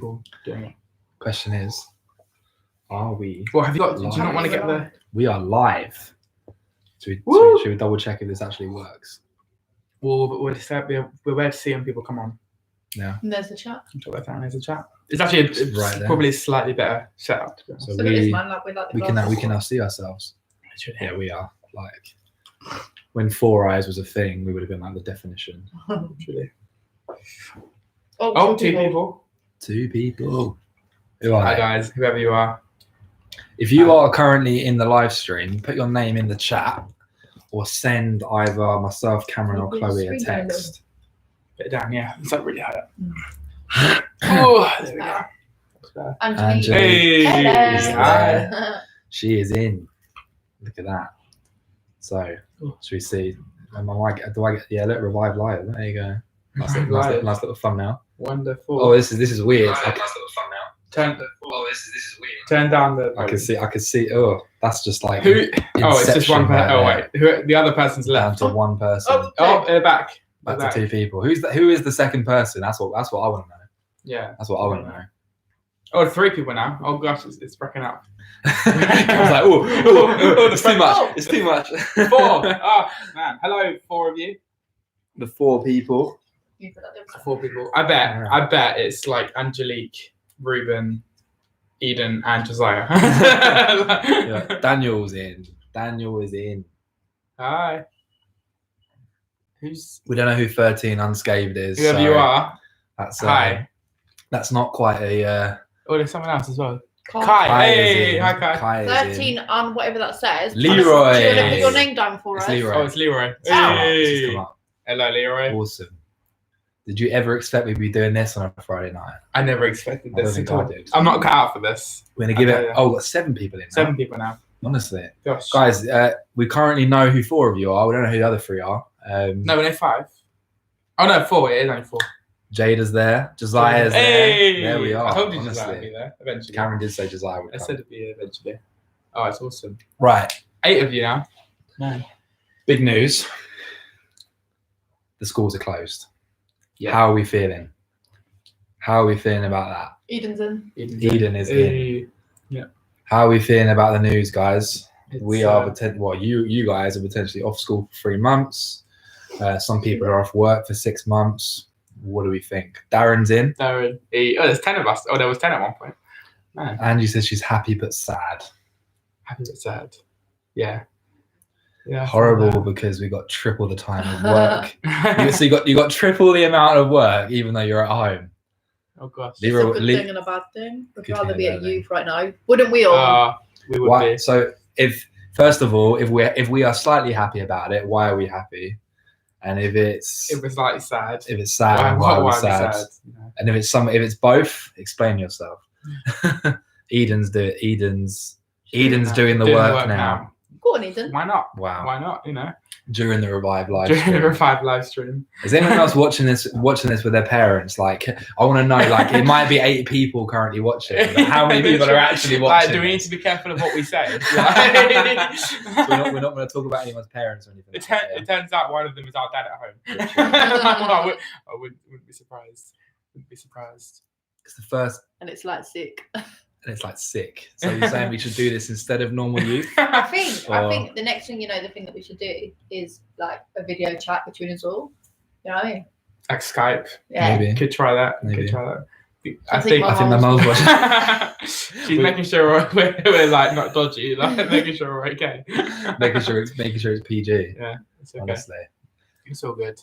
people doing it. Question is, are we? Well, have you got? Do live? you not want to get the? We are live. Should we double check if this actually works? Well, we're where to see when people come on. Yeah. And there's the chat. Drop that down. There's a chat. It's actually probably a slightly better setup. To be honest. So Look at this, man. Like, we can now see ourselves. Literally. Yeah, we are. Like when 4 eyes was a thing, we would have been like the definition. Literally. Oh, two people. 2 people. Who are Hi they? guys, whoever you are. If you are currently in the live stream, put your name in the chat or send either myself, Cameron, or Chloe a text. Put it down, yeah. It's like really high up. Oh, there we go. Angelique. Hey. Hello. She is in. Look at that. So, should we see? Yeah, look, Revive Live. There you go. Nice little thumbnail. Wonderful. Oh, this is weird. Nice little thumbnail. This is weird. Turn down the. I can see. Oh, that's just like. Who? Oh, it's just one person. Oh wait, the other person's down left. to one person. Oh, they're back. Back to 2 people. Who is the second person? That's what I want to know. Yeah. That's what I want to know. Oh, 3 people now. Oh gosh, it's breaking up. I was like, oh, it's too much. It's too much. 4. Oh man. Hello, 4 of you. The 4 people. 4 people. I bet it's like Angelique, Ruben, Eden, and Josiah. Yeah, Daniel's in. Daniel is in. Hi. We don't know who 13 Unscathed is. Whoever you are. That's hi. That's not quite a. Oh, there's someone else as well. Kai. Hey, hi Kai. Kai 13 on whatever that says. Leroy. Do you want to put your name down for us? Leroy. Oh, it's Leroy. Just come up. Hello, Leroy. Awesome. Did you ever expect we'd be doing this on a Friday night? I never expected this at all. I did. I'm not cut out for this. We're gonna give it. Oh, we've got 7 people in. 7 people now. Honestly, gosh, guys, we currently know who 4 of you are. We don't know who the other 3 are. No, we know 5. Oh no, 4. It is only 4. Jada's there. Josiah's there. There we are. I told you Josiah would be there eventually. Cameron did say Josiah would come. I said it'd be eventually. Oh, it's awesome. Right. 8 of you now. No. Big news. The schools are closed. Yeah. How are we feeling? How are we feeling about that? Eden's in. Eden is in. Yeah. How are we feeling about the news, guys? We are you guys are potentially off school for 3 months. Some people are off work for 6 months. What do we think? Darren's in. Darren. There's 10 of us. Oh, there was 10 at one point. Man. Angie says she's happy but sad. Happy but sad. Yeah. Yeah. Horrible because we got triple the time of work. So you got triple the amount of work even though you're at home. Oh gosh. It's a good thing and a bad thing. We'd rather be at youth right now. Wouldn't we all? We would be. So first of all, if we are slightly happy about it, why are we happy? And if it's slightly sad. If it's sad, why are we sad? Yeah. And if it's both, explain yourself. Eden's doing the work now. Go on, Eden. Why not? Wow. Why not? You know. During the Revive live stream. During the Revive live stream. Is anyone else watching this with their parents? Like, I want to know. Like, it might be 8 people currently watching. But how many people are actually watching? Do we need to be careful of what we say? So we're not going to talk about anyone's parents or anything. It turns out one of them is our dad at home. I wouldn't be surprised. It's the first. And it's like sick. And it's like sick. So you're saying we should do this instead of normal youth? I think the next thing the thing that we should do is like a video chat between us all. You know what I mean? Like Skype. Yeah. Maybe. Could try that. Maybe. I think my mum's watching. She's making sure we're like not dodgy, like making sure we're okay. making sure it's PG. Yeah, it's okay. Honestly. It's all good.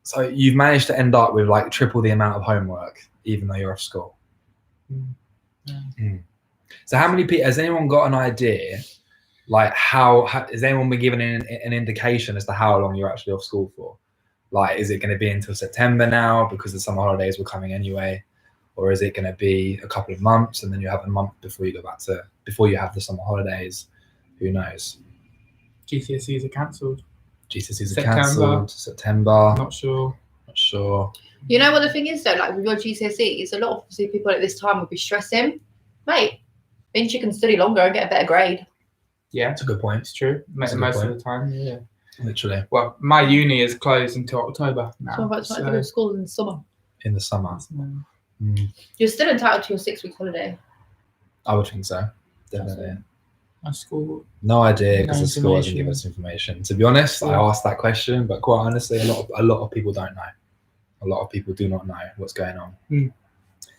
So you've managed to end up with like triple the amount of homework, even though you're off school. So how many people has anyone got an idea like how has anyone been given an indication as to how long you're actually off school for? Like, is it going to be until September now because the summer holidays were coming anyway, or is it going to be a couple of months and then you have a month before you have the summer holidays? Who knows? GCSEs are cancelled. September. Not sure. You know what the thing is though, like with your GCSEs, a lot of people at this time would be stressing. Mate, means you can study longer and get a better grade. Yeah, that's a good point. It's true. Most of the time, yeah. Literally. Well, my uni is closed until October now. So I'm about to go to school in the summer. In the summer. You're still entitled to your 6 weeks holiday. I would think so. Definitely. My school. No idea because No the school hasn't information. given us information. To be honest, I Yeah. asked that question, but quite honestly, a lot of people don't know. A lot of people do not know what's going on.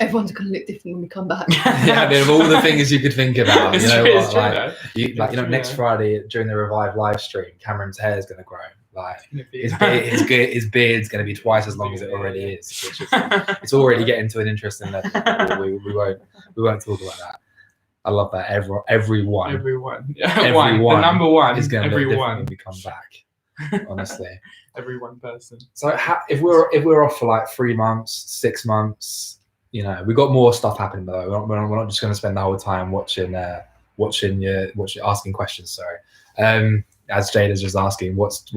Everyone's going to look different when we come back. Yeah, I mean, of all the things you could think about, It's you know true, what, it's true, like, though. you know, It's next true, Friday during the Revive live stream, Cameron's hair is going to grow. Like his beard's going to be twice as long as it already is. Which is it's already getting to an interesting level. We won't talk about that. I love that. Everyone Everyone. Everyone The number one is going to look different when everyone. we come back. Honestly. Every one person. So if we're off for like 3 months, 6 months, you know, we've got more stuff happening though. We're not just going to spend the whole time watching asking questions. Sorry. As Jada's just asking, what's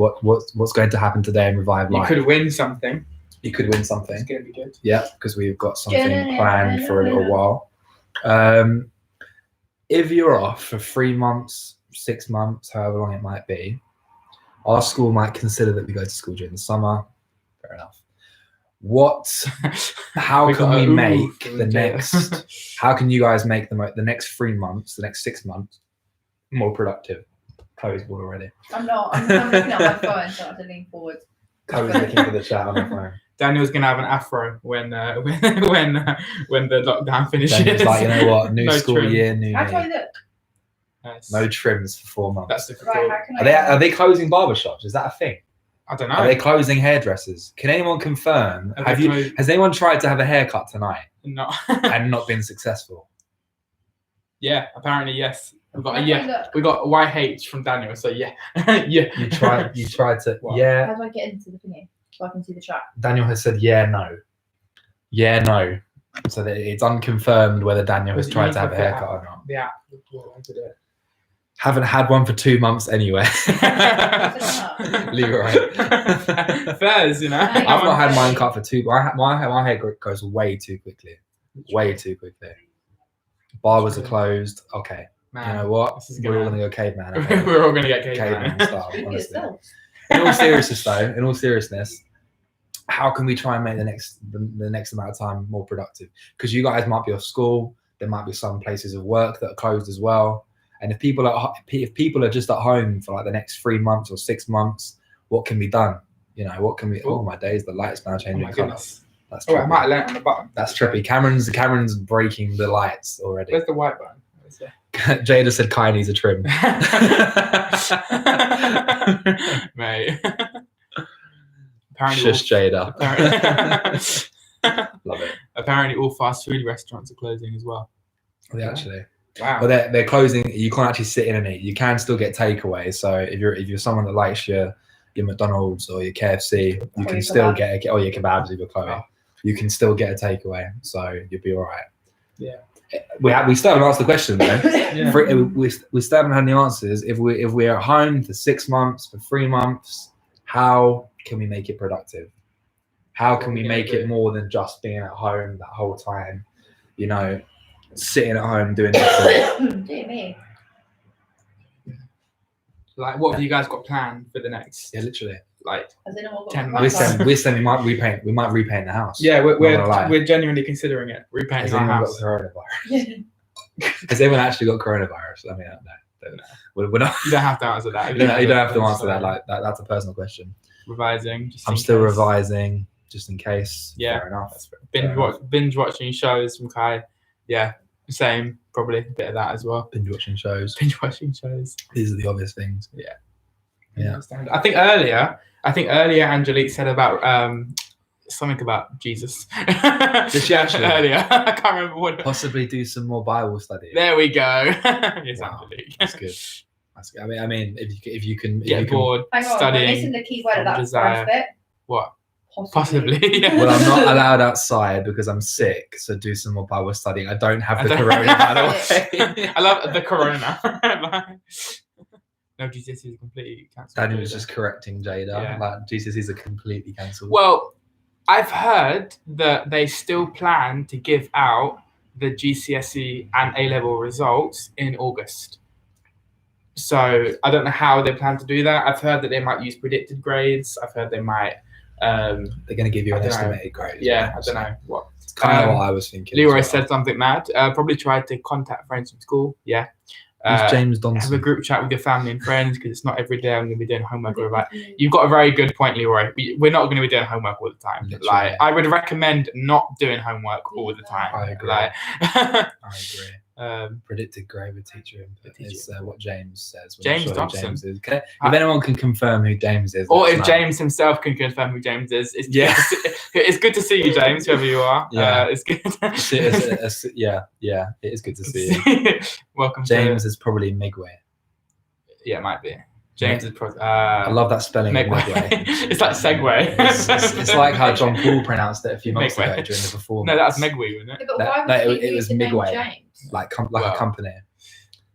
going to happen today in Revive You Live? could win something. You could win something. It's gonna be good. Yeah, because we've got something planned for a little while. If you're off for 3 months, 6 months, however long it might be, our school might consider that we go to school during the summer. Fair enough. How can we make the next? How can you guys make the next 3 months, the next 6 months, more productive? Chloe's bored already. I'm not. I'm looking at my phone, so I have to lean forward. Chloe's looking for the chat on her phone. Daniel's gonna have an afro when the lockdown finishes. Daniel's like, you know what? New No school trim. year, new How do I me. look? Yes. No trims for 4 months. That's difficult. Right, how can Are they closing barbershops? Is that a thing? I don't know. Are they closing hairdressers? Can anyone confirm? Are they closed? Has anyone tried to have a haircut tonight No. and not been successful? Yeah, apparently yes. We got How a do I yeah. look? We got YH from Daniel, so yeah. Yeah. You tried to What? yeah. How do I get into the thingy so I can see the chat? Daniel has said yeah, no. Yeah, no. So that it's unconfirmed whether Daniel has Was it tried you to have a put it haircut out? or not. The app. What I did it. Haven't had one for 2 months anyway. Leroy. Fairs, you know. I've I've not had mine cut for 2. My hair goes way too quickly. Way too quickly. Barbers are closed. Okay. Man, You know what? this is We're all gonna- gonna go caveman. Okay? We're all gonna get Caveman caveman. style, Look at honestly. yourself. In all seriousness, how can we try and make the next amount of time more productive? Because you guys might be off school. There might be some places of work that are closed as well. And if people are just at home for like the next 3 months or 6 months, what can be done? You know, what can we? Oh my days, the lights now Oh changing my colour. goodness. That's Oh, I trippy. might have learnt on the button. That's trippy. Cameron's breaking the lights already. Where's the white button? Where's the- Jada said Kai needs a trim. Mate. Apparently, Shush, Jada. apparently, Love it. apparently all fast food restaurants are closing as well. They actually. Wow. But they're closing. You can't actually sit in and eat. You can still get takeaway. So if you're someone that likes your McDonald's or your KFC, you Or can your still kebab. get or your kebabs if you're Chloe. Oh. You can still get a takeaway. So you'll be all right. Yeah. We still haven't answered the question though. Yeah. We still haven't had the answers. If we're at home for 6 months, for 3 months, how can we make it productive? How can we make it more than just being at home that whole time? You know, sitting at home doing nothing. Dear me. Like, what have you guys got planned for the next? Yeah, literally. Like, Has anyone got 10 my We're months. phone? saying we might repaint the house. yeah, Not gonna lie. we're genuinely considering it. Has Repainting our anyone house. got coronavirus? Has anyone actually got coronavirus? I mean, no. We're not. You don't have to answer that. You don't have to answer that. Like that's a personal question. revising. Just I'm in still case. revising just in case. Yeah. Fair enough. That's fair. Fair Binge watching shows from Kai. Yeah, same. Probably a bit of that as well. Binge watching shows. Binge watching shows. These are the obvious things. Yeah. Yeah. I think earlier Angelique said about something about Jesus. Did she actually? Earlier, I can't remember what. It was. Possibly do some more Bible study. There we go. Yes, Wow, Angelique. that's good. That's good. I mean, if you can Get bored Hang on, we're studying. missing the key word of that desire. first bit. What? Possibly. Possibly. Yeah. Well, I'm not allowed outside because I'm sick, so do some more Bible studying. I don't have the I don't- corona, by the way. I love the corona. No, GCSE is completely cancelled. Daniel was just correcting Jada. Yeah. Like, GCSEs are completely cancelled. Well, I've heard that they still plan to give out the GCSE and A-level results in August. So I don't know how they plan to do that. I've heard that they might use predicted grades. I've heard they might. They're going to give you I an don't know. estimated grade. Yeah, I don't know what. kind of what I was thinking. Leroy as well. said something mad. Probably tried to contact friends from school. Yeah. Who's James Have a Donson? group chat with your family and friends because it's not every day I'm going to be doing homework. Or like, you've got a very good point, Leroy. We're not going to be doing homework all the time. Literally. Like, I would recommend not doing homework all the time. I agree. Like, I agree. um, Predicted grade with teacher input is what James says. We're James not sure who Dobson. James is. If anyone can confirm who James is, or let if us know. James himself can confirm who James is, it's, Yeah. it's good to see you, James, whoever you are. Yeah. It's good. Yeah, it is good to see you. Welcome, James is probably Migway. Yeah, it might be. James is probably. I love that spelling of Megway. Migway. It's like Segway. It's like how John Paul pronounced it a few months Megway. ago during the performance. No, that was Megway, wasn't it? Yeah, but That- why would no, you it use was the name Migway. James? like Wow. a company.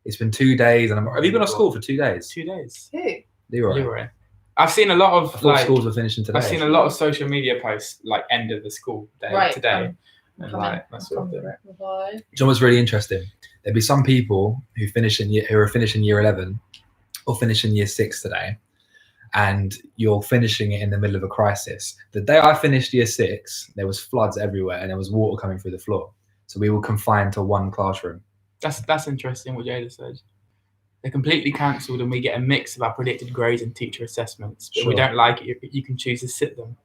It's been 2 days, and have you been at school for 2 days? 2 days. Who? Leroy. Leroy. I've seen a lot I of thought like. schools were finishing today. I've seen a lot of social media posts like end of the school day Right. today. I'm And coming. like that sort of thing. Bye. Do you know what's really interesting? There'd be some people who are finishing year 11 or finishing year 6 today, and you're finishing it in the middle of a crisis. The day I finished year 6, there was floods everywhere and there was water coming through the floor. So we were confined to one classroom. That's interesting what Jada said. They're completely cancelled and we get a mix of our predicted grades and teacher assessments. But we Sure. don't like it, you can choose to sit them.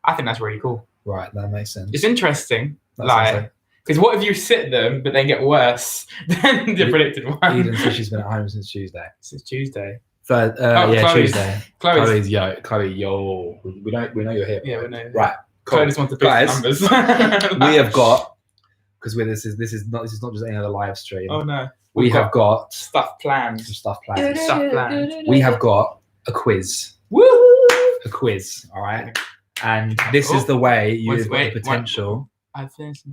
I think that's really cool. Right, that makes sense. It's interesting. That sounds Like, because what if you sit them but then get worse than the predicted one? Eden says she's been at home since Tuesday. Since Tuesday. Yeah, Chloe's- Tuesday. Chloe's. Chloe, yo. We know you're here. Yeah, we know. Right. Chloe Cool. just wants to pick Guys, numbers. We have got, because this is not just any other live stream. Oh no. we We've have got stuff some planned. stuff planned. Stuff planned. We have got a quiz. Woo! A quiz, all right? And this is the way you've got the potential. I finished.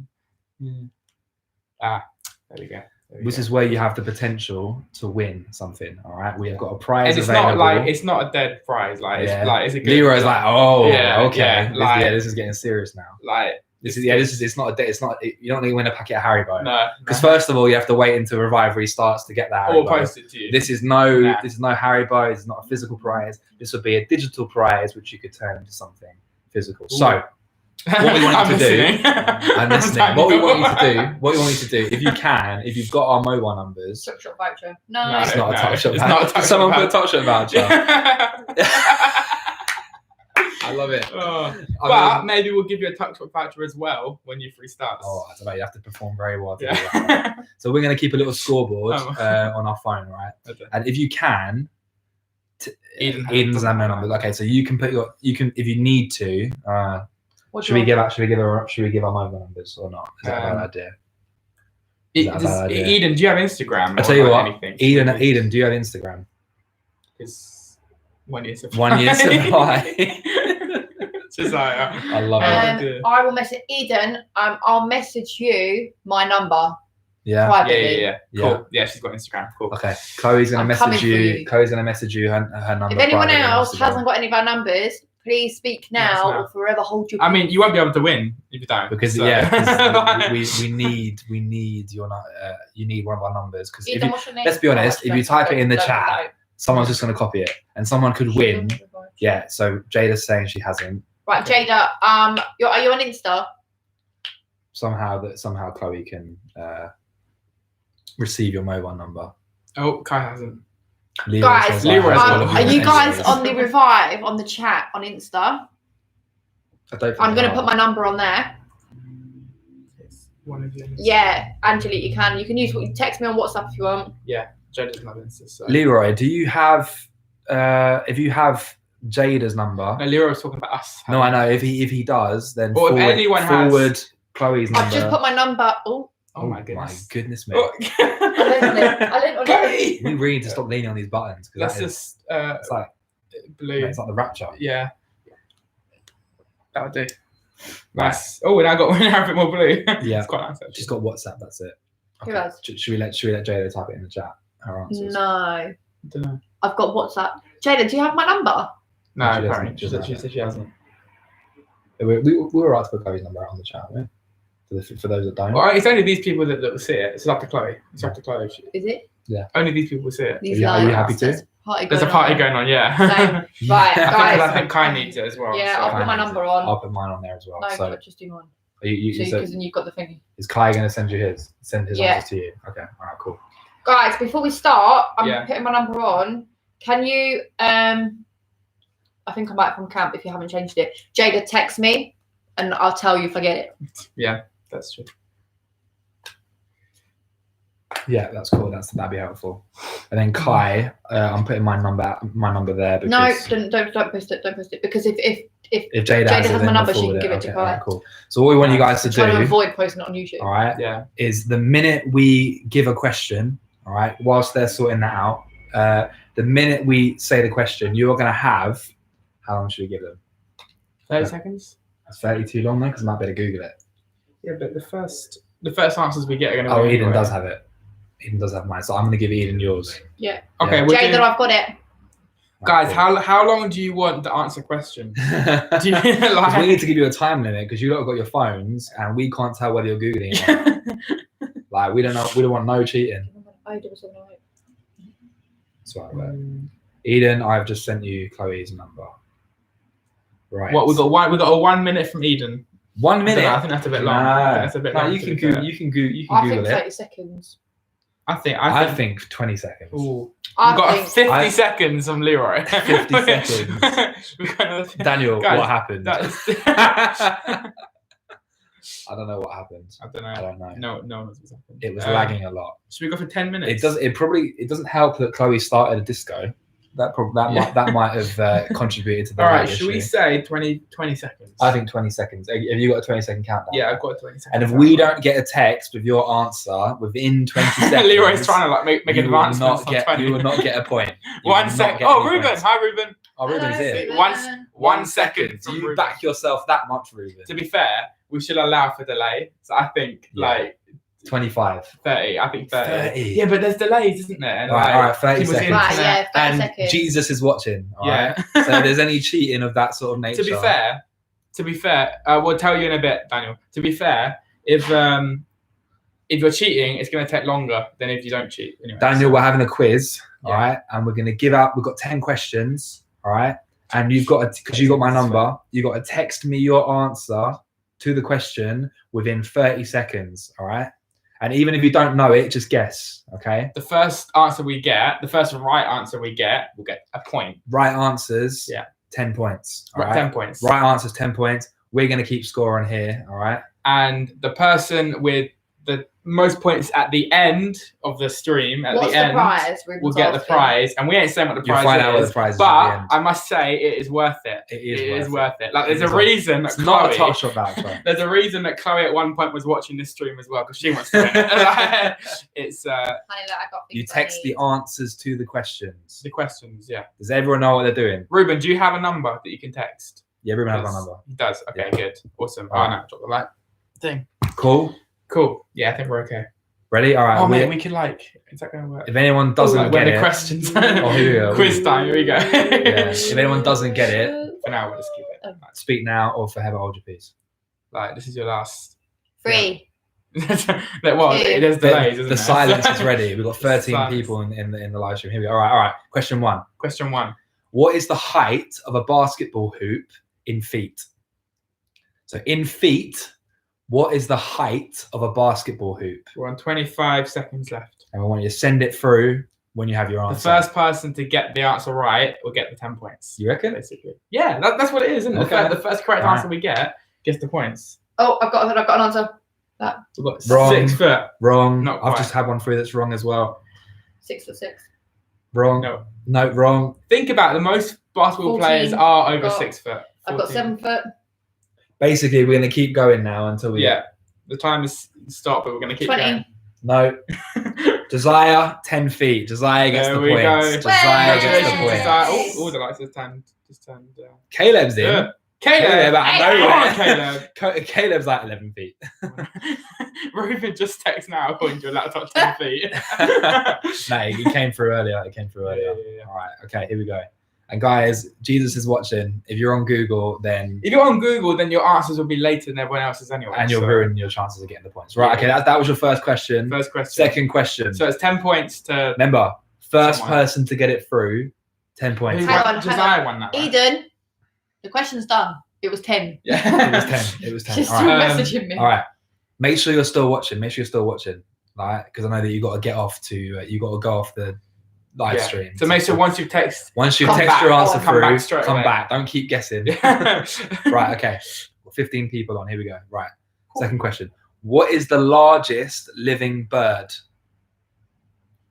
Ah, there we go. This is where you have the potential to win something, all right? We have got a prize And it's available. not like it's not a dead prize. Like Yeah. it's like it's a good. Leroy's like, oh, Yeah, okay. yeah, like- This is getting serious now. like This is it's not a day. It's not. You don't need to win a packet of Haribo. no. Because first of all, you have to wait until Revive restarts to get that or Haribo. post it to you. This is no Nah. Haribo. It's not a physical prize. This would be a digital prize, which you could turn into something physical. Ooh. So what we want you to do- listening. I'm listening. What we want you to do, if you can, if you've got our mobile numbers, Tuck shop voucher. No. No. it's not a touch shop it's not a voucher. touch Someone shop put a touch shop voucher. I love it. Oh, I but mean- maybe we'll give you a touch shop voucher as well when you free starts. Oh, I don't know. You have to perform very well to do that. yeah. So we're going to keep a little scoreboard Oh. on our phone, right? Okay. And if you can, Eden's Zammer numbers. Okay, so you can if you need to. What do Should we you give want? our mobile numbers or not? Is that a bad idea? Is that a bad idea? Eden, do you have Instagram? I tell you or what, anything? Eden, do you have Instagram? It's 1 year supply. 1 year supply. Just like, I love it. idea. I will message Eden. I'll message you my number Yeah. yeah, privately. yeah. Cool. Yeah, she's got Instagram. Cool. Okay. Chloe's gonna I'm message coming for you. you. Chloe's gonna message you her number. If anyone privately on else Instagram. hasn't got any of our numbers, please speak Yes, now ma'am. or forever hold your I mean, you won't be able to win if you don't. because so- yeah, 'cause we need your you need one of our numbers because if Eden, you, what's your name? let's be honest, if you type it in the Don't chat, someone's just gonna copy it and someone could win. know. Yeah. So Jada's saying she hasn't. Right, Jada. Are you on Insta? Somehow Chloe can receive your mobile number. Oh, Kai hasn't. Leroy Guys, says, Leroy's "I have got all it. of Are your you guys messages." on the Revive on the chat on Insta? I don't think I'm they gonna are. put my number on there. It's one of you. Yeah, Angelique, you can. You can use text me on WhatsApp if you want. Jada's not Insta. So. Leroy, do you have if you have Jada's number? No, Leroy was talking about us. No, I know. If he does, then Or if forward, anyone has- forward Chloe's number. I've just put my number. Oh, Oh my goodness. goodness me. Oh. I learned on it. Chloe! We really need to stop leaning on these buttons. 'Cause Let's that is- just it's like blue. it's like the rapture. Yeah. That'll do. Nice. Oh, we now got a bit more blue. Yeah. It's quite nice actually. She's got WhatsApp. That's it. Who else? Should we let Jada type it in the chat? Her answers. No, I don't know. I've got WhatsApp. Jada, do you have my number? No, She doesn't. apparently. She She doesn't. said she hasn't. We were right to put Chloe's number out on the chat, weren't we? For those that don't. Well, it's only these people that will see it. It's up to Chloe. It's up to Chloe. Is it? Only these people will see it. These Are you live happy to? bastards. There's a party going on, yeah. Right, I guys. think Kai needs it as well. Yeah, so. I'll put my number on. I'll put mine on there as well. No, so just do mine. So Because then you've got the thing. is Kai going to send his Yeah. answers to you? Okay, all right, cool. Guys, before we start, I'm Yeah. putting my number on. Can you, I think I'm back from camp if you haven't changed it. Jada, text me and I'll tell you if I get it. Yeah, that's true. Yeah, that's cool. That'd be helpful. And then Kai, I'm putting my number there. Because No, don't post it. Don't post it because if if Jada has my then number, we'll she forward can give it to Okay, Kai. all right, cool. So what we want you guys to I'm trying to do, avoid posting it on YouTube. all right, Yeah. is the minute we give a question, all right, whilst they're sorting that out, the minute we say the question, you're going to have, how long should we give them? 30 seconds? That's 30 too long though, because I might be able to Google it. Yeah, but the first answers we get are going to be. Oh, Eden anyway. does have it. Eden does have mine, so I'm going to give Eden yours. Yeah. Okay, Yeah. we're Jada, doing- I've got it. guys, how long do you want to answer questions? Do you Because we like? need to give you a time limit because you lot have got your phones and we can't tell whether you're googling it. Or not. Like we don't know. We don't want no cheating. I do something like That's right. Eden, I've just sent you Chloe's number. Right. What we got a 1 minute from Eden. 1 I minute. think that's a bit long. That's a bit No, long. you to can be Google. fair. You can I think Google 30 it. seconds. I think. 20 seconds. Ooh. I We've got think 50 seconds from Leroy. 50 seconds. We've got another- Daniel, Guys, what happened? That's- I don't know what happened. I don't I know. don't know. No knows what's happened. It was lagging a lot. Should we go for 10 minutes? It doesn't help that Chloe started a disco. That might have contributed to the All lag right, should we issue. say 20 seconds? I think 20 seconds. Have you got a 20-second countdown? Yeah, I've got a 20 seconds. And if we don't get a text with your answer within 20 seconds, Leroy's trying to like make you will advancements not on get 20. you will not get a point. You 1 will not second. get Oh, any Ruben. points. Hi, Ruben. Oh, Ruben's Hello, here. Ruben. 1 second. Do from you Ruben. back yourself that much, Ruben? To be fair, we should allow for delay. So I think Yeah. like 25. 30. I think 30. 30. Yeah, but there's delays, isn't there? And, All right, like, all right, 30 people's seconds. Right, yeah, internet- 30 And seconds. Jesus is watching. All Yeah. right. So if there's any cheating of that sort of nature. To be fair, we'll tell you in a bit, Daniel. To be fair, if you're cheating, it's going to take longer than if you don't cheat. Anyway, Daniel, we're having a quiz, all Yeah. right, and we're going to give out. We've got 10 questions, all right, and you've got to, because you got my number, you got to text me your answer to the question within 30 seconds, all right. And even if you don't know it, just guess, okay? the first answer we get, the first right answer we get, we'll get a point. Right answers, Yeah. 10 points, all Right, right. 10 points. Right answers, 10 points. We're going to keep score on here, all right. And the person with the most points at the end of the stream, at What's the the end, prize? will Ruben's get the asking. prize. And we ain't saying what the You'll prize find is. out what the prize is at the But end. I must say, it is worth it. It It is is worth it. Like, It there's is a worth it. reason that It's not a Chloe, top shot voucher. there's a reason that Chloe at one point was watching this stream as well because she wants to win it. It's Honey, look, I got You things I text need. the answers to the questions. the questions. Yeah, Does everyone know what they're doing? Ruben, do you have a number that you can text? Yeah, everyone has my Yes. number. He does. Okay, Yeah. good, awesome. All Oh right. no, drop the light thing. Cool. Cool. Yeah, I think we're okay. Ready? All right. Oh mate, we can like. Is that going to work? if anyone doesn't Like, get when the it, questions. Oh, here we go. Quiz time. Here we go. yeah, if anyone doesn't get it, For now, we'll just keep it. speak now or forever hold your peace. Like this is your last. 3. Well, Yeah. there's delays, isn't The there? silence is ready. We've got 13 Silence. people in the live stream. Here we go. All right. Question 1. Question 1. What is the height of a basketball hoop in feet? So in feet, what is the height of a basketball hoop? We're on 25 seconds left. And we want you to send it through when you have your The answer. first person to get the answer right will get the 10 points. You reckon? Basically. Yeah, that's what it is, isn't it? Okay. The first correct Alright. answer we get gets the points. Oh, I've got an answer. We've got Wrong. 6 foot. Wrong. Not I've quite. just had one through that's wrong as well. 6'6". Wrong. No. No, wrong. Think about it. The most basketball 14. players are over Got- 6 foot. I've got 14. 7 foot. Basically, we're going to keep going now until we Yeah. The time is stopped, but we're going to keep 20. going. No. Josiah, 10 feet. Josiah gets There the we points. go. Josiah gets the Yay! points. Oh, the lights just turned. Caleb's in. Yeah. Caleb out of Hey, nowhere. Come on, Caleb. Caleb's like 11 feet. Ruben just text now according to your laptop 10 feet. No, he came through earlier. Yeah. All right. Okay, here we go. And guys, Jesus is watching. If you're on Google, then If you're on Google, then your answers will be later than everyone else's anyway. and you'll so- ruin your chances of getting the points. Right. Yeah. Okay. That was your first question. First question. Second question. So it's 10 points to. Remember, first Someone. person to get it through, 10 points. Who Hang won? on, Josiah won that. Right? Eden, the question's done. It was 10. It was Yeah. 10. It was 10. She's All still right. messaging me. All right. Make sure you're still watching. Right? Because I know that you got to get off to. You got to go off the live Yeah. stream. So make sure once you've texted. Once you Come text back. your answer Come through, back straight come away. back. Don't keep guessing. Right. Okay. 15 people on. Here we go. Right. Second question. What is the largest living bird?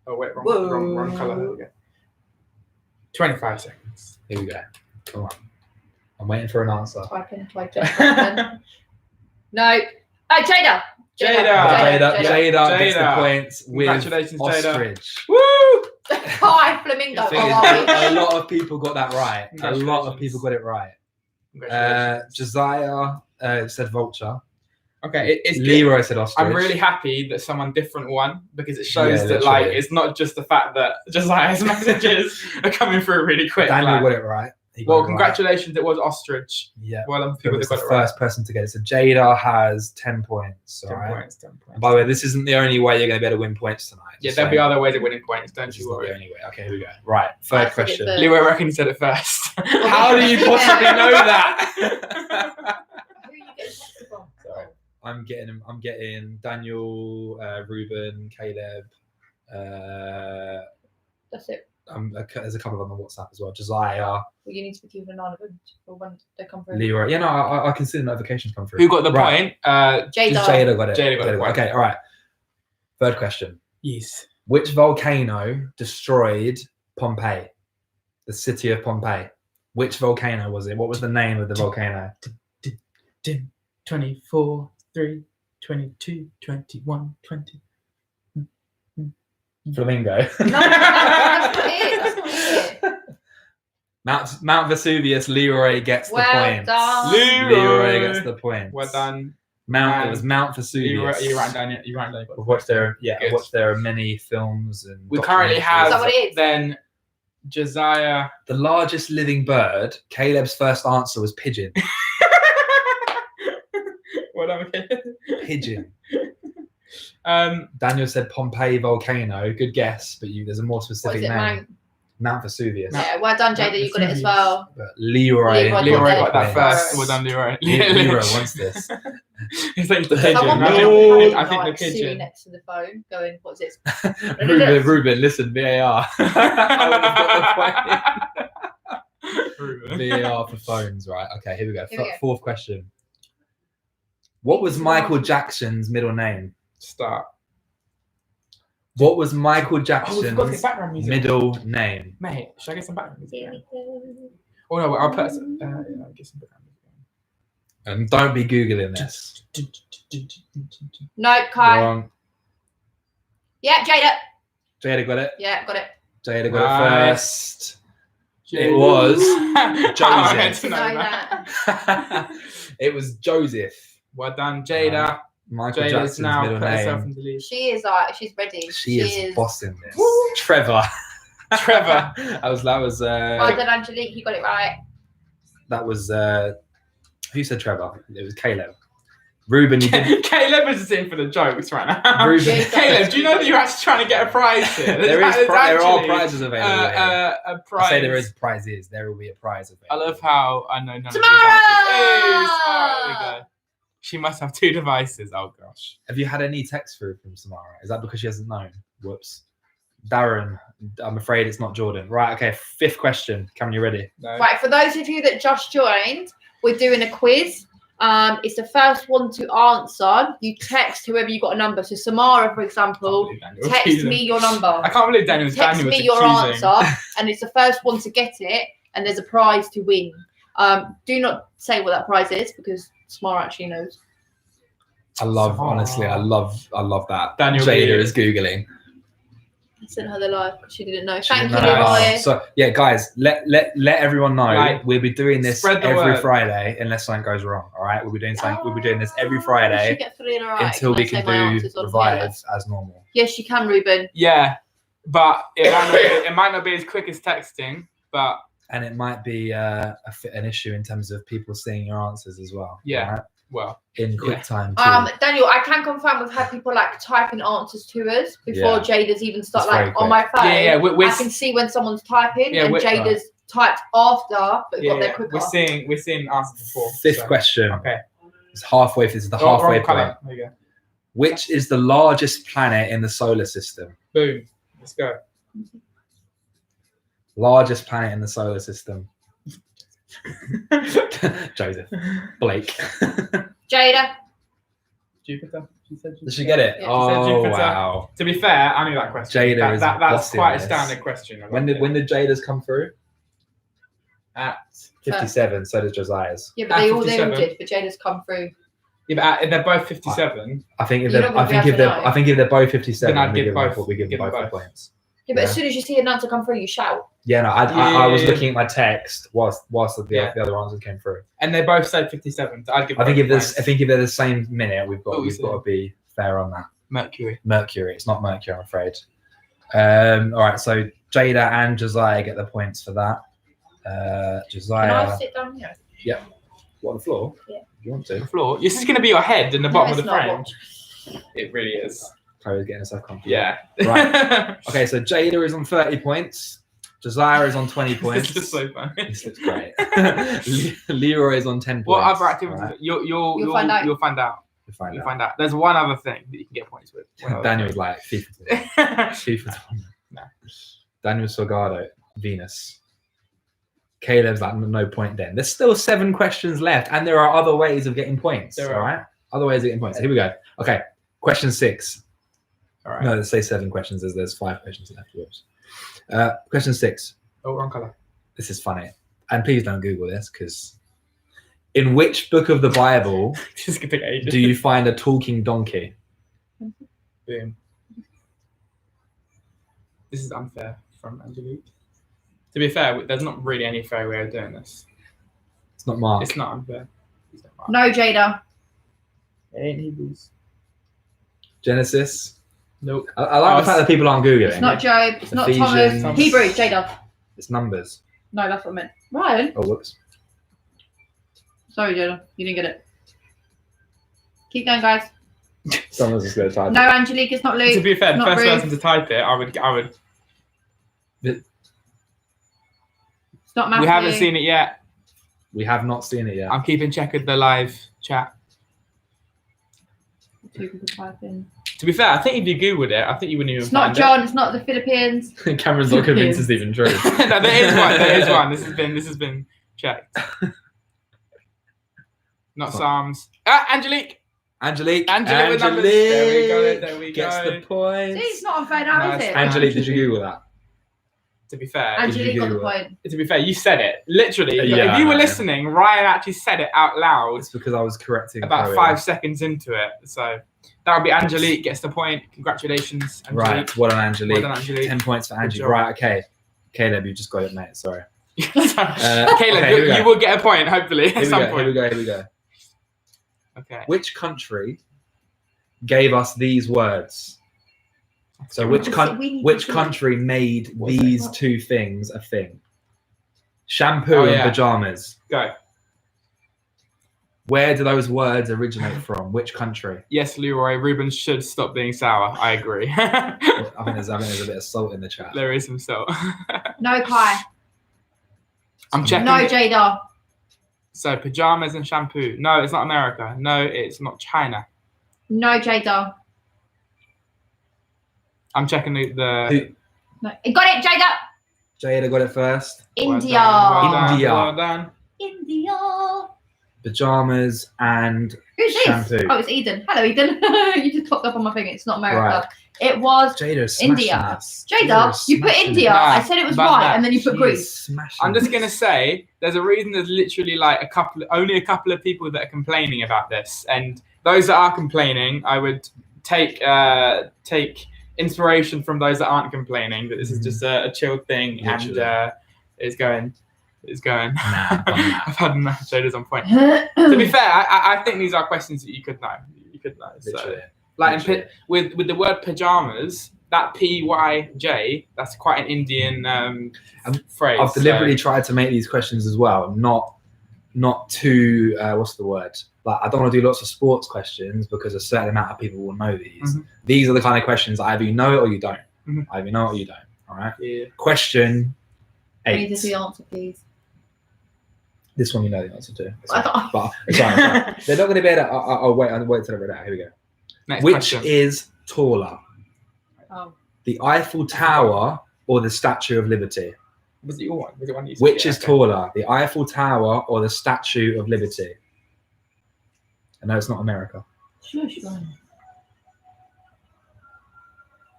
Oh wait, wrong Whoa. colour. There we go. 25 seconds. Here we go. Come on. I'm waiting for an answer. Typing. No. Oh, Jada. Jada gets the Jada. points with Congratulations, Jada. ostrich. Woo! Hi, Flamingo. The thing is, Oh, a lot of people got that right. A lot of Congratulations. people got it right. Congratulations. Josiah said vulture. Okay, it's good. Leroy said ostrich. I'm really happy that someone different won because it shows Yeah, that like literally. it's not just the fact that Josiah's messages are coming through really quick. Daniel like- got it right. He got well, it right. congratulations, it was ostrich. Yeah. Well done, He people was that the got it right. first person to get it. So Jada has 10 points. 10 All right. points, 10 points. And by the way, this isn't the only way you're going to be able to win points tonight. Yeah, Just there'll be saying. other ways of winning points, don't This is you not the worry. only way. Okay, here we go. Right. I Third said it question. first. Leroy reckon he said it first. How do you possibly know that? Who are you getting texted from? Sorry. I'm getting Daniel, Ruben, Caleb. That's it. There's a couple of them on WhatsApp as well. Josiah, Well, you need to be keeping an eye on them for when they come through. Leroy. Yeah, no, I can see the notifications come through. Who got the Right. point? Jada. Jada got it. Jada got it. Okay, all right. Third question. Yes. Which volcano destroyed Pompeii? The city of Pompeii. Which volcano was it? What was the name of the volcano? 24, 3, 22, 21, 20. Flamingo. No, that's not it. That's not it. Mount Vesuvius. Leroy gets the Well points. done. Leroy gets the points. Well done. It was Mount Vesuvius. You ran down. You ran down. I've watched their Good. I've watched their many films and. We currently documentaries. have Is that what it is? then Josiah. The largest living bird. Caleb's first answer was pigeon. Well done, okay. Pigeon. Um, Daniel said Pompeii volcano. Good guess, but there's a more What specific is it, name. Mount? Mount Vesuvius. Yeah, well done, Jada. You got it as well. But Leroy. Leroy Leroy got got that points. first. Well done, Leroy. Leroy wants this. He's like the pigeon. Someone I put think, it I think like the Siri pigeon. next to the phone, going, "What's this?" Ruben, listen, VAR. I would have got the Ruben. point. VAR for phones, right? Okay, here we go. Here we go. Fourth question. What was Michael Jackson's middle name? Start. What was Michael Oh, we forgot to get Jackson's background music. middle name? Mate, should I get some background music? Oh no, I'll put some. Yeah, I'll get some background And don't be Googling this. music. No, Kai. Wrong. Yeah, Jada. Jada got it. Yeah, got it. Jada got it Nice. first. It was How am I meant Joseph. to know that? It was Joseph. Well done, Jada. Michael Jada's Jackson's now middle put herself name. in the lead. She is like, she's ready. She is bossing this. Woo. Trevor. Trevor. that was Well done, Angelique. You got it right. Who said Trevor? It was Caleb. Ruben, you did. Caleb is just in for the jokes right now. Ruben. Yeah, Caleb, do you know that you're actually trying to get a prize here? there There's are actually, prizes available. here. a prize. I say there is prizes. There will be a prize available. I love how I know none of these Tamara! answers. Hey, Tamara, there we go. She must have 2 devices. Oh gosh. Have you had any text through from Samara? Is that because she hasn't known? Whoops. Darren, I'm afraid it's not Jordan. Right, okay, 5th question. Cameron, you ready? No. Right, for those of you that just joined, we're doing a quiz. It's the first one to answer. You text whoever you got a number. So Samara, for example, text me your number. I can't believe Daniel's Text Daniel was me your accusing. answer, and it's the first one to get it, and there's a prize to win. Do not say what that prize is because Samara actually knows. I love, Samara. honestly, I love that. Daniel Jada Beard. is Googling. I sent her the live because she didn't know. She Thank you, didn't know. Leroy. So yeah, guys, let everyone know Like, we'll be doing this spread the every word. Friday unless something goes wrong. All right, we'll be doing something. We'll be doing this every Oh, she Friday gets 3 in a row. until we I say can my do answers on revive here. as normal. Yes, you can, Ruben. Yeah, but it might not be as quick as texting, but And it might be an issue in terms of people seeing your answers as well. Yeah. all right? well, In quick Yeah. time. Too. Daniel, I can confirm we've had people like typing answers to us before Yeah. Jada's even start It's very like on my phone. yeah, we're I can see when someo's typing Yeah, and we're- Jada's typed after, but got there quicker. We're seeing answers before. Fifth question. Okay. It's halfway. This is the Wrong halfway colour. point. There you go. Which is the largest planet in the solar system? Boom. Let's go. Largest planet in the solar system. Joseph. Blake. Jada. Jupiter. She said Jupiter. Did she get it? Yeah. Oh Jupiter. wow. To be fair, I knew that question. Jada is that's bossy quite on a this. standard question. When did Jada's come through? At 57. So does Josiah's. Yeah, but they all 57. did. But Jada's come through. yeah, but they're both 57. I think if You're they're not gonna be able to know. I think if they're both 57, Then I'd we give both. we give Give them them both the both. points. Yeah, but Yeah. as soon as you see an answer come through, you shout. Yeah, no, I was looking at my text whilst the other answers came through. And they both said 57. So I'd give. I think both if there's points. I think if they're the same minute, we've got What was to be fair on that. Mercury. Mercury. It's not Mercury, I'm afraid. All right, so Jada and Josiah get the points for that. Can Josiah. I sit down here? What, on the floor? Yeah. If you want The to. floor. This is going to be your head in the No, bottom of it's the not. frame. Watch. It really is. Chloe's getting herself comfortable. Yeah. Right. Okay, so Jada is on 30 points. Josiah is on 20 This points. is just so funny. This looks great. Leroy is on 10 points. What other activities? Alright, You'll find out. You'll find out. we'll find You'll out. find out. There's one other thing that you can get points with. One other Daniel's thing. like FIFA. FIFA. No. Daniel Salgado, Venus. Caleb's like no point then. There's still 7 questions left, and there are other ways of getting points. There All are. right, other ways of getting points. Here we go. Okay, question 6. All right. No, let's say 7 questions. As there's 5 questions left. Whoops. Question 6. Oh, wrong color. This is funny, and please don't Google this because. In which book of the Bible Just gonna take ages. do you find a talking donkey? Boom. This is unfair from Angelique. To be fair, there's not really any fair way of doing this. It's not Mark. It's not unfair. It's not Mark. No, Jada. It ain't Hebrews. Genesis. Nope. I like the fact that people aren't Googling. It's not Job. It's not Ephesians. Thomas. Hebrew. Jada. It's numbers. No, that's what I meant. Ryan. Oh, whoops. Sorry, Jada. You didn't get it. Keep going, guys. Someone's just going to type. No, Angelique. It's not Luke. To be fair, the not first Ruth. person to type it, I would. It's not Matthew. We haven't seen it yet. We have not seen it yet. I'm keeping check of the live chat. Two people type in. To be fair, I think if you googled it, I think you wouldn't even It's not find John. It's not the Philippines. Cameron's not convinced it's even true. it. No, there is one. There is one. This has been checked. Not Fine. Psalms. Angelique. Angelique. Angelique with numbers. There we go. There we Gets go. the points. See, it's not unfair now, Nice. is it? Angelique, did you Google that? To be fair, Angelique got the Google point. to be fair, you said it literally. Yeah, if you were I know. listening, Ryan actually said it out loud It's because I was correcting about Chloe. 5 seconds into it. So that would be Angelique gets the point. Congratulations, Angelique. Right, well done, Angelique. Well done, Angelique. 10 points for Angie. job. Right, okay. Caleb, you just got it, mate. Sorry. Caleb, okay, here we go. you will get a point, hopefully, Here at we some go. point. Here we go. Okay. Which country gave us these words? So which country made What's these that? 2 things a thing? Shampoo Oh, and yeah. pajamas. Go. Where do those words originate from? Which country? Yes, Leroy. Rubens should stop being sour. I agree. I think there's a bit of salt in the chat. There is some salt. No, Kai. I'm checking. No, it. Jada. So pajamas and shampoo. No, it's not America. No, it's not China. No, Jada. I'm checking the No. Got it, Jada. Jada got it first. India. Well done, India. Well done. India. Pajamas and Who's this? Shampoo. Oh, it's Eden. Hello, Eden. You just popped up on my thing. It's not America. Right. It was Jada's India. smashing this. Jada. Jada's You put smashing India. it. Nah, I said it was but right, that- and then you put She Greece. is smashing I'm just it. gonna say there's a reason there's literally like only a couple of people that are complaining about this, and those that are complaining, I would take inspiration from those that aren't complaining. That this is just a chill thing, Literally. and it's going. Nah, I've done that. I've had enough. Jada's on point. To be fair, I think these are questions that you could know. You could know. So, Literally. like Literally. with the word pajamas, that PYJ, that's quite an Indian phrase. I've deliberately so- tried to make these questions as well, not too what's the word? Like I don't want to do lots of sports questions because a certain amount of people will know these. Mhm. These are the kind of questions either you know it or you don't. Mhm. Either you know it or you don't. All right. Yeah. Question We need to 8. see the answer, please. This one you know the answer to. I don't- But it's fine, it's fine. They're not going to be able to. I'll wait till I read it out. Here we go. Next Which question. is taller, Oh. the Eiffel Tower or the Statue of Liberty? Was it your one? Was it one you said? Which Yeah, is okay. taller, the Eiffel Tower or the Statue of Liberty? I know it's not America. Shush, man.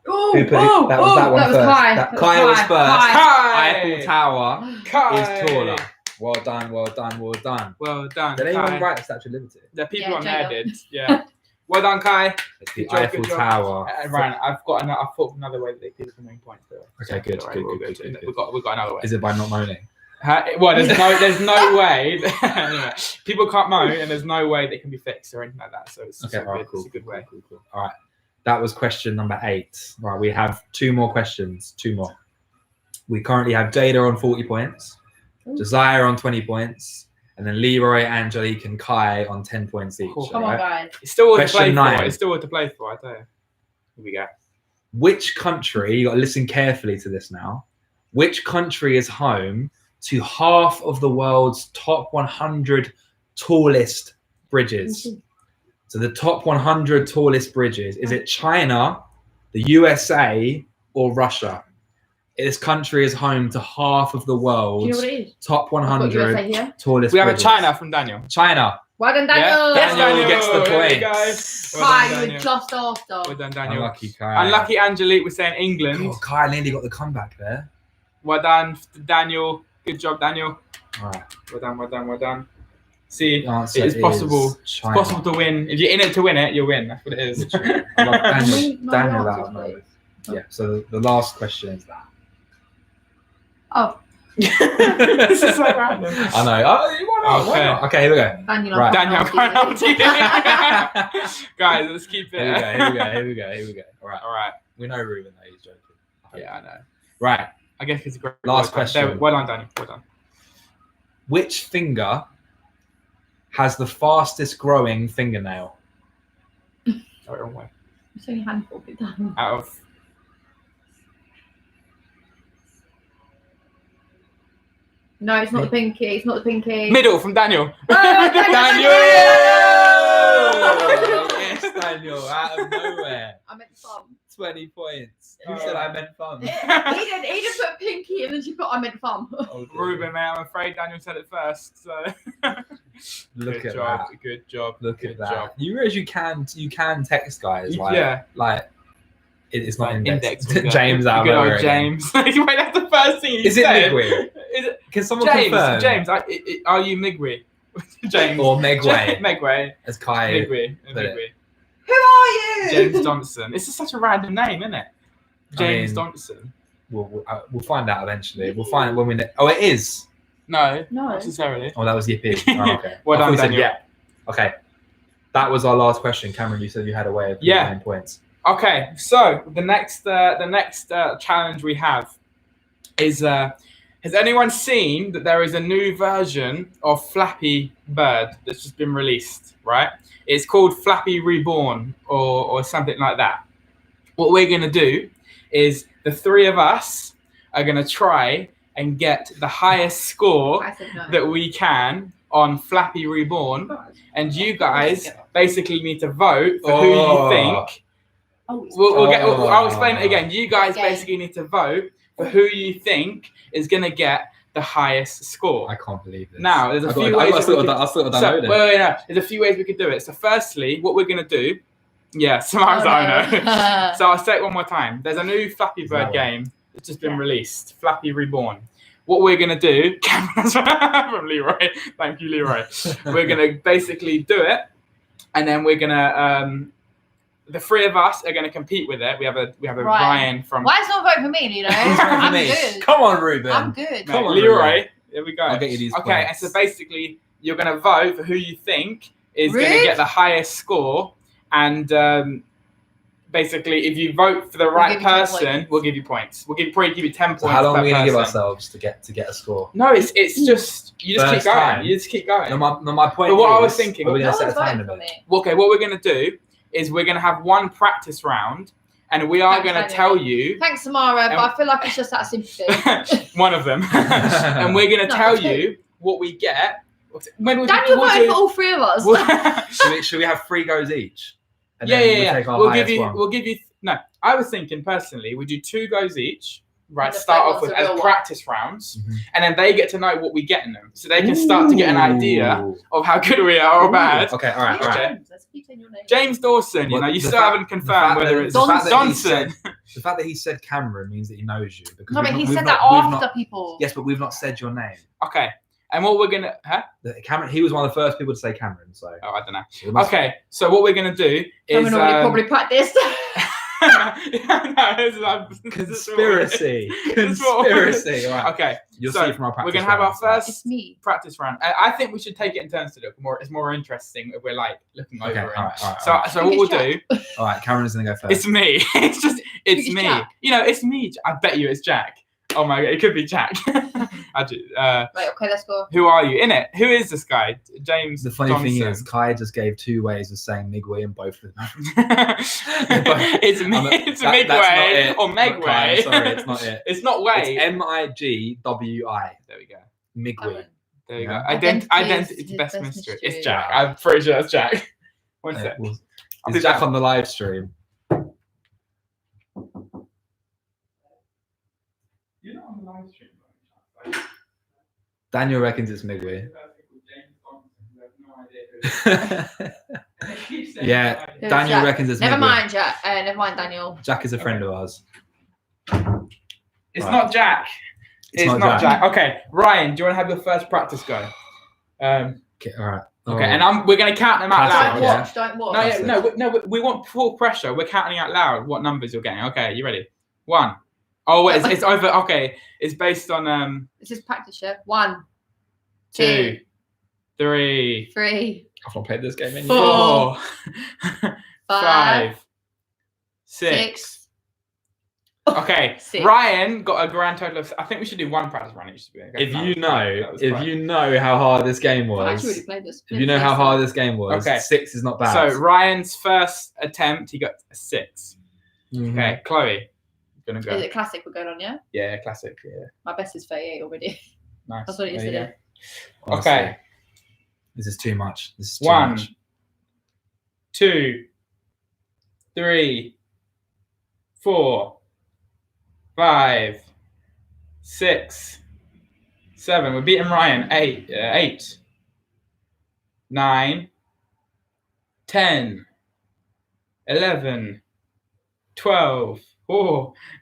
Who put it? That was that one first. Kai. Kai was first. Kai! Eiffel Tower Kai! is taller. Well done, well done, well done. Well done, Did anyone Kai. write the Statue of Liberty? The people Yeah, on there Jacob. did. Yeah. Well done, Kai. It's the Good job, Eiffel good job. Tower. Ryan, I've thought of another way that people can win points. Though. Okay, good, Alright, good, we'll good, go good, to- good. We've got another way. Is it by not moaning? Well, there's no way. Anyway, people can't moan, and there's no way they can be fixed or anything like that. So it's, Okay, it's, a, all right, good, cool, it's a good way. cool. All right, that was question number 8. Right, we have 2 more questions. 2 more. We currently have Jada on 40 points, Ooh. Josiah on 20 points, and then Leroy, Angelique, and Kai on 10 points each. Cool. Come all on, right? guys. It's still what to Question play 9. for. It's still what to play for. I tell you. Here we go. Which country? You got to listen carefully to this now. Which country is home to half of the world's top 100 tallest bridges? So the top 100 tallest bridges. Is it China, the USA, or Russia? This country is home to half of the Do you world's know what it is? top I've got USA 100 here. tallest We have a bridges. China from Daniel. China. Well done, Yeah? Daniel. Yes, Daniel gets the There we go. points. Well Kai, done, you were Daniel. just after. Well done, Daniel. Unlucky Kai. Unlucky Angelique was saying England. God, Kai nearly got the comeback there. Well done, Daniel. Good job, Daniel. All right. Well done, well done, well done. See, The answer it is possible. It's China. possible to win. If you're in it to win it, you win. That's what it is. I love Daniel. We know Daniel the that answers, was please. Yeah, so the last question is that. Oh, This is so random. I know. Oh, why not? Why Okay. not? Okay, here we go. Daniel. Right. Daniel, I'll come on, do it. guys, let's keep it. Here we go. All right. All right. We know Ruben, though. He's joking. Yeah, I know. Right. I guess it's a great. Last well done. question. There, well done, Daniel. Well done. Which finger has the fastest growing fingernail? Sorry, wrong way. It's only a handful, but damn. Out of. No, it's not the pinky. It's not the pinky. Middle from Daniel. Oh, Daniel! Yes, Daniel, out of nowhere. I meant thumb. 20 points. Who Oh. said I meant thumb? He didn't put pinky and then she put I meant thumb. Okay. Ruben, mate, I'm afraid Daniel said it first. So. Look good at job. that. Good job. Look good at that. Job. You realize you can text guys like Yeah. it's not Like indexed. index. James out of Good nowhere old again. James. Wait, that's the first thing you Is it said. Migway? Is it Can someone James? confirm? James, are you Migway? James. Or Megway, Megway. as Kai. Migway. put it. Migway. Who are you? James Johnson. It's just such a random name, isn't it? James mean- Johnson. We'll find out eventually. We'll find it when we. Oh, it is. No, No. not necessarily. Oh, that was Yippee. Oh, okay. Well I thought done, you said Daniel. yeah. Okay. That was our last question, Cameron. You said you had a way of Yeah. getting points. Okay, so the next challenge we have is has anyone seen that there is a new version of Flappy Bird that's just been released, right? It's called Flappy Reborn or something like that. What we're going to do is the 3 of us are going to try and get the highest score I said no. that we can on Flappy Reborn, and you guys basically need to vote for who you think. Oh, it's I'll explain it again. You guys Okay. basically need to vote for who you think is going to get the highest score. I can't believe this. Now, there's a few ways. I that we could- I sort of so, wait, no. There's a few ways we could do it. So, firstly, what we're going to do. Yeah, sometimes I know. So, I'll say it one more time. There's a new Flappy Is Bird that game that's just been Yeah. released, Flappy Reborn. What we're going to do, cameras from Leroy. Thank you, Leroy. We're going to basically do it, and then we're going to. The 3 of us are going to compete with it. We have a Ryan. Ryan from Why is not vote for me, Lilo? I'm good. Come on, Ruben. I'm good. No, Come on, Leroy. Here we go. I'll get you these Okay, points. and so basically, you're going to vote for who you think is going to Rude. get the highest score, and basically, if you vote for the right give you 10 person, points. we'll give you points. We'll probably give you 10 points. So how long per are we going to give person. ourselves to get a score? No, it's just you just First keep going. time. You just keep going. No, my point. But what I was is, thinking- are we No going to one's set a time voting for limit? me. Okay, what we're going to do is we're going to have one practice round, and we are Thanks, going to Daniel. tell you Thanks, Samara, but I feel like it's just out of sympathy. one of them, and we're going to No, tell two. you what we get. When we'll Daniel we'll voted for all three of us. Should we have 3 goes each? And Yeah, then yeah. Take our We'll give highest you. one. We'll give you. No, I was thinking personally, we do 2 goes each. Right, And the start third off one's with a as real one. practice rounds, Mhm. and then they get to know what we get in them, so they can start to get an idea Ooh. of how good we are or Ooh. bad. Okay, all right, all right. Okay. Let's keep saying your name. James Dawson, you Well, know, you the still fact- haven't the confirmed fact whether that- it's the fact that he Johnson. The fact that he said Cameron means that he knows you. Because No, but we've he not- said we've that not- we've after not- people. Yes, but we've not said your name. Okay, and what we're gonna, Cameron. He was one of the first people to say Cameron. So. Oh, I don't know. it must- Okay, so what we're gonna do is Cameron already probably practiced. no, this is Conspiracy. This is what we're- Conspiracy. All right. Okay, You'll so see from our practice. we're gonna have our rounds. first It's me. practice round. I think we should take it in turns to look more. It's more interesting if we're like looking over Okay. it. All right. All right. So, all right. so Think what we'll it's do? All right. Cameron's gonna go first. It's me. It's just, it's It's me. Jack. You know, it's me. I bet you it's Jack. Oh my god, it could be Jack. Right, okay, let's go. Who are you? In it? Who is this guy? James. The funny thing Johnson. is, Kai just gave 2 ways of saying Migway in both of them. it's me. It's That's not Migway it. or Not Kai, Megway. sorry, it's not it. It's not way. It's Migwi. There we go. Migway. Cameron. There you Yeah. go. Identity. Identity is It's his best best mystery. mystery. It's Jack. I'm pretty sure it's Jack. One sec. Well, I'll be Is Jack back. on the live stream? You're not on the live stream. Daniel reckons it's Migway. Yeah, Who's Daniel Jack? reckons it's Never Migway. mind, Jack. Never mind, Daniel. Jack is a friend of ours. It's Right. not Jack. It's not not Jack. Jack. Okay, Ryan, do you want to have your first practice go? Okay, all right. Okay, and we're going to count them out Classic, Don't loud. yeah. watch, don't watch. No, yeah, Classic. no, we want full pressure. We're counting out loud what numbers you're getting. Okay, you ready? 1. Oh, wait, it's over. Okay, it's based on This is practice, yeah? 1, 2, 3, 3, I've not played this game in 4, 4, 5, 5, 6. 6. Okay, 6. Ryan got a grand total of. I think we should do 1 practice run each. Okay, If that you was know, fine, that was fine. if you know how hard this game I was, actually already played this. if you know how hard this game was, Okay. 6 is not bad. So Ryan's first attempt, he got a 6. Mhm. Okay, Chloe, gonna go. Is it classic we're going on, yeah? Yeah, classic. Yeah, My best is 38 already. nice. That's what it is, There you isn't it? go. Honestly, Okay, this is too much. This is too 1, much. 2, 3, 4, 5, 6, 7. We're beating Ryan. 8, 9, 10, 11, 12,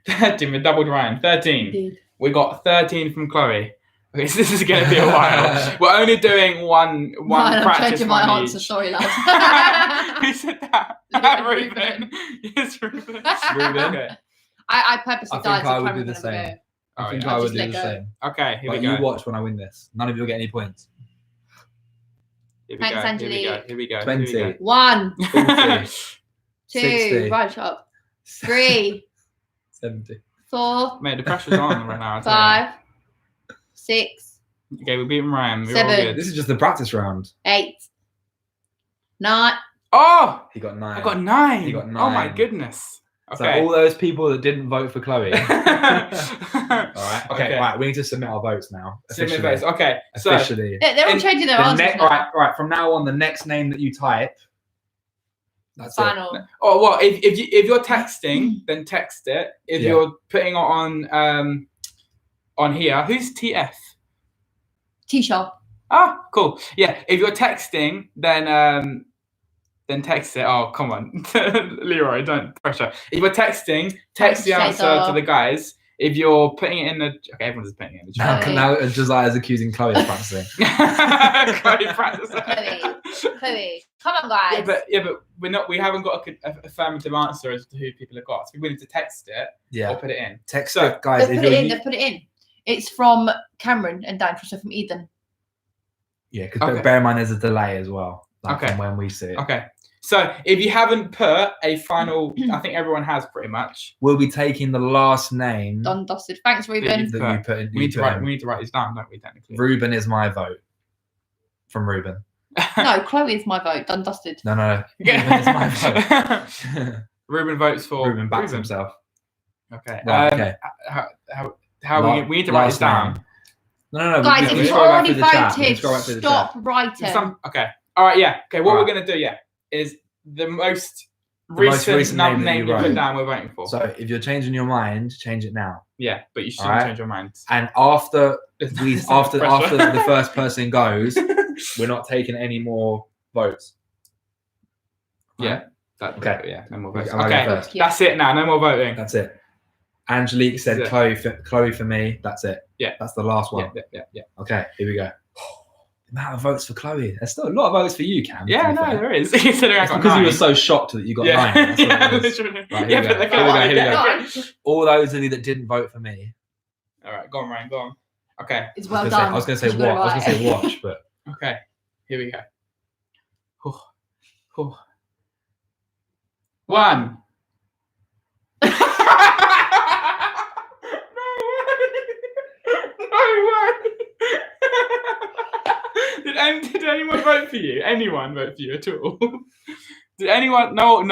13. We doubled Ryan. 13. Dude. We got 13 from Chloe. Okay, so this is going to be a while. We're only doing one Right, I'm practice changing my run answer. each. Sorry, lads. Who said that? Ruben. Ruben. Yes, Ruben. Ruben. Okay. I purposely I died think so I would Cameron do the wouldn't have a same. go. I Oh, think yeah. I would Just do let the go. same. Okay, here But we you go. watch when I win this. None of you will get any points. Here we Thanks, go. Here we Angelique. go. Here we go. 20. Here we go. 1, 40, 2, 60. right up. 3, 70. 4, Mate, the pressure's on right now. I tell you. 5, 6, Okay, we're beating Ryan. We're all 7. good. This is just the practice round. 8, 9. Oh, He got 9. I got 9. You got Oh my 9. goodness. So Okay. all those people that didn't vote for Chloe. All right. Okay. Okay. Right. We need to submit our votes now. Submit Officially. votes. Okay, so Officially. They're all And changing their The answers. all right. From now on, the next name that you type, that's it. Final. oh well, if you're texting, then text it. If Yeah. you're putting it on here, who's TF? T-shop. Ah, cool. Yeah, if you're texting, then text it. Oh, come on, Leroy, don't pressure. If you're texting, text the Text answer it. to the guys. If you're putting it in the okay, everyone's just putting it in the Now, chat. now Josiah's accusing Chloe of practicing. Chloe practice. Chloe. Come on, guys. Yeah, but we haven't got a affirmative answer as to who people have got. So we need to text it Yeah. or put it in. Text So, it, guys. They've If put it you're in. They've put it in. It's from Cameron and Dan, so from Ethan. yeah, because Okay. bear in mind there's a delay as well. Like Okay. From when we see it. Okay. So if you haven't put a final, I think everyone has pretty much. We'll be taking the last name Done dusted. Thanks, Ruben. that you put in. We need to write this down, don't we? Technically. Ruben is my vote. From Ruben. No, Chloe is my vote. Done dusted. No. Ruben is my vote. Ruben votes for Ruben backs himself. Okay. Right, okay. How we need to write this down. No. Guys, we if you've scroll back already through the chat. We voted, scroll back through the stop chat. writing. Okay. All right. Yeah. Okay. What All we're right. gonna do, is the most most recent recent name that name you you put wrote. down. We're voting for. So if you're changing your mind, change it now. Yeah, but you shouldn't All right. change your mind. And after It's after pressure. the first person goes, we're not taking any more votes. Yeah. Okay. Yeah. No more votes. I'm gonna go Okay. first. Yeah. That's it now. No more voting. That's it. Angelique said That's it. Chloe for me. That's it. Yeah. That's the last one. Yeah. Okay, here we go. The amount of votes for Chloe. There's still a lot of votes for you, Cam. Yeah. to be No, fair. there is. Considering I It's got because 9. you were so shocked that you got 9. That's what Yeah. it is. Literally. Right, Yeah, here but we they go. got Here we go. Guys, All those of you that didn't vote for me. All right. Go on, Ryan. Go on. Okay. it's I well was done. going to say You got it what? I was going to right. say watch, but Okay. Here we go. Whew. 1. No way. Did anyone vote for you? Anyone vote for you at all? Did anyone? No. I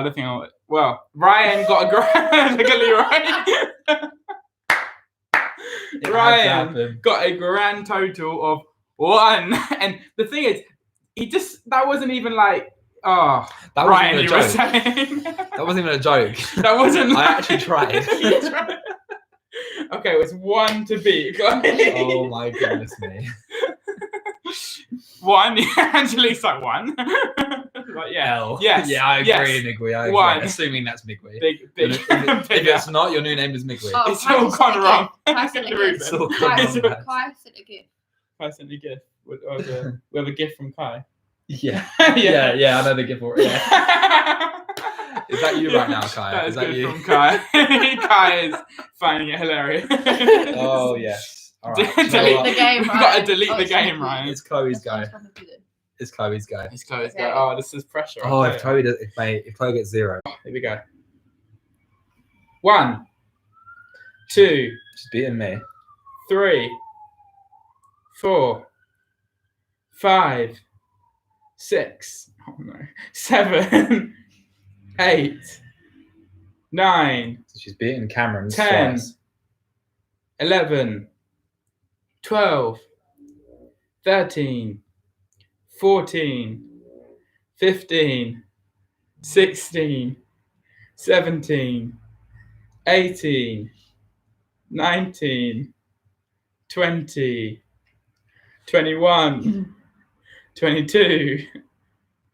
don't think. Well, Ryan got a grand. Look at Leroy. Ryan got a grand total of 1. And the thing is, that wasn't even like. Oh, that Ryan, wasn't you were even a joke. saying. That wasn't even a joke. That wasn't. I actually tried. You tried. Okay, it was 1 to beat. Oh my goodness me. 1. Angelique's like 1. Like, yeah. L. Yes. Yeah, I agree, Yes. Migui. I agree. 1. Assuming that's Migui. Big. If it's not, your new name is Migui. Oh, It's all gone wrong. Kai sent a gift. It's all gone Kai wrong, man. Kai sent a gift. Kai sent a gift. We have a gift from Kai. Yeah. Yeah, I know the gift for it. Yeah. Is that you right now, Kai? That Is is that good you? from Kai. Kai is finding it hilarious. Oh, yes. All right. Delete You know what? the game, We've Ryan. got to delete Oh, the it's game, not Ryan. It's Chloe's go. That's what I'm doing. It's Chloe's go. It's Chloe's Okay. go. Oh, this is pressure. Oh, I'll if tell you. Chloe if Chloe gets 0, Here we go. 1, 2, she's beating me. 3, 4, 5, 6, 7, 8, 9, So she's beating Cameron 10, twice. 11, 12, 13, 14, 15, 16, 17, 18, 19, 20, 21, 22,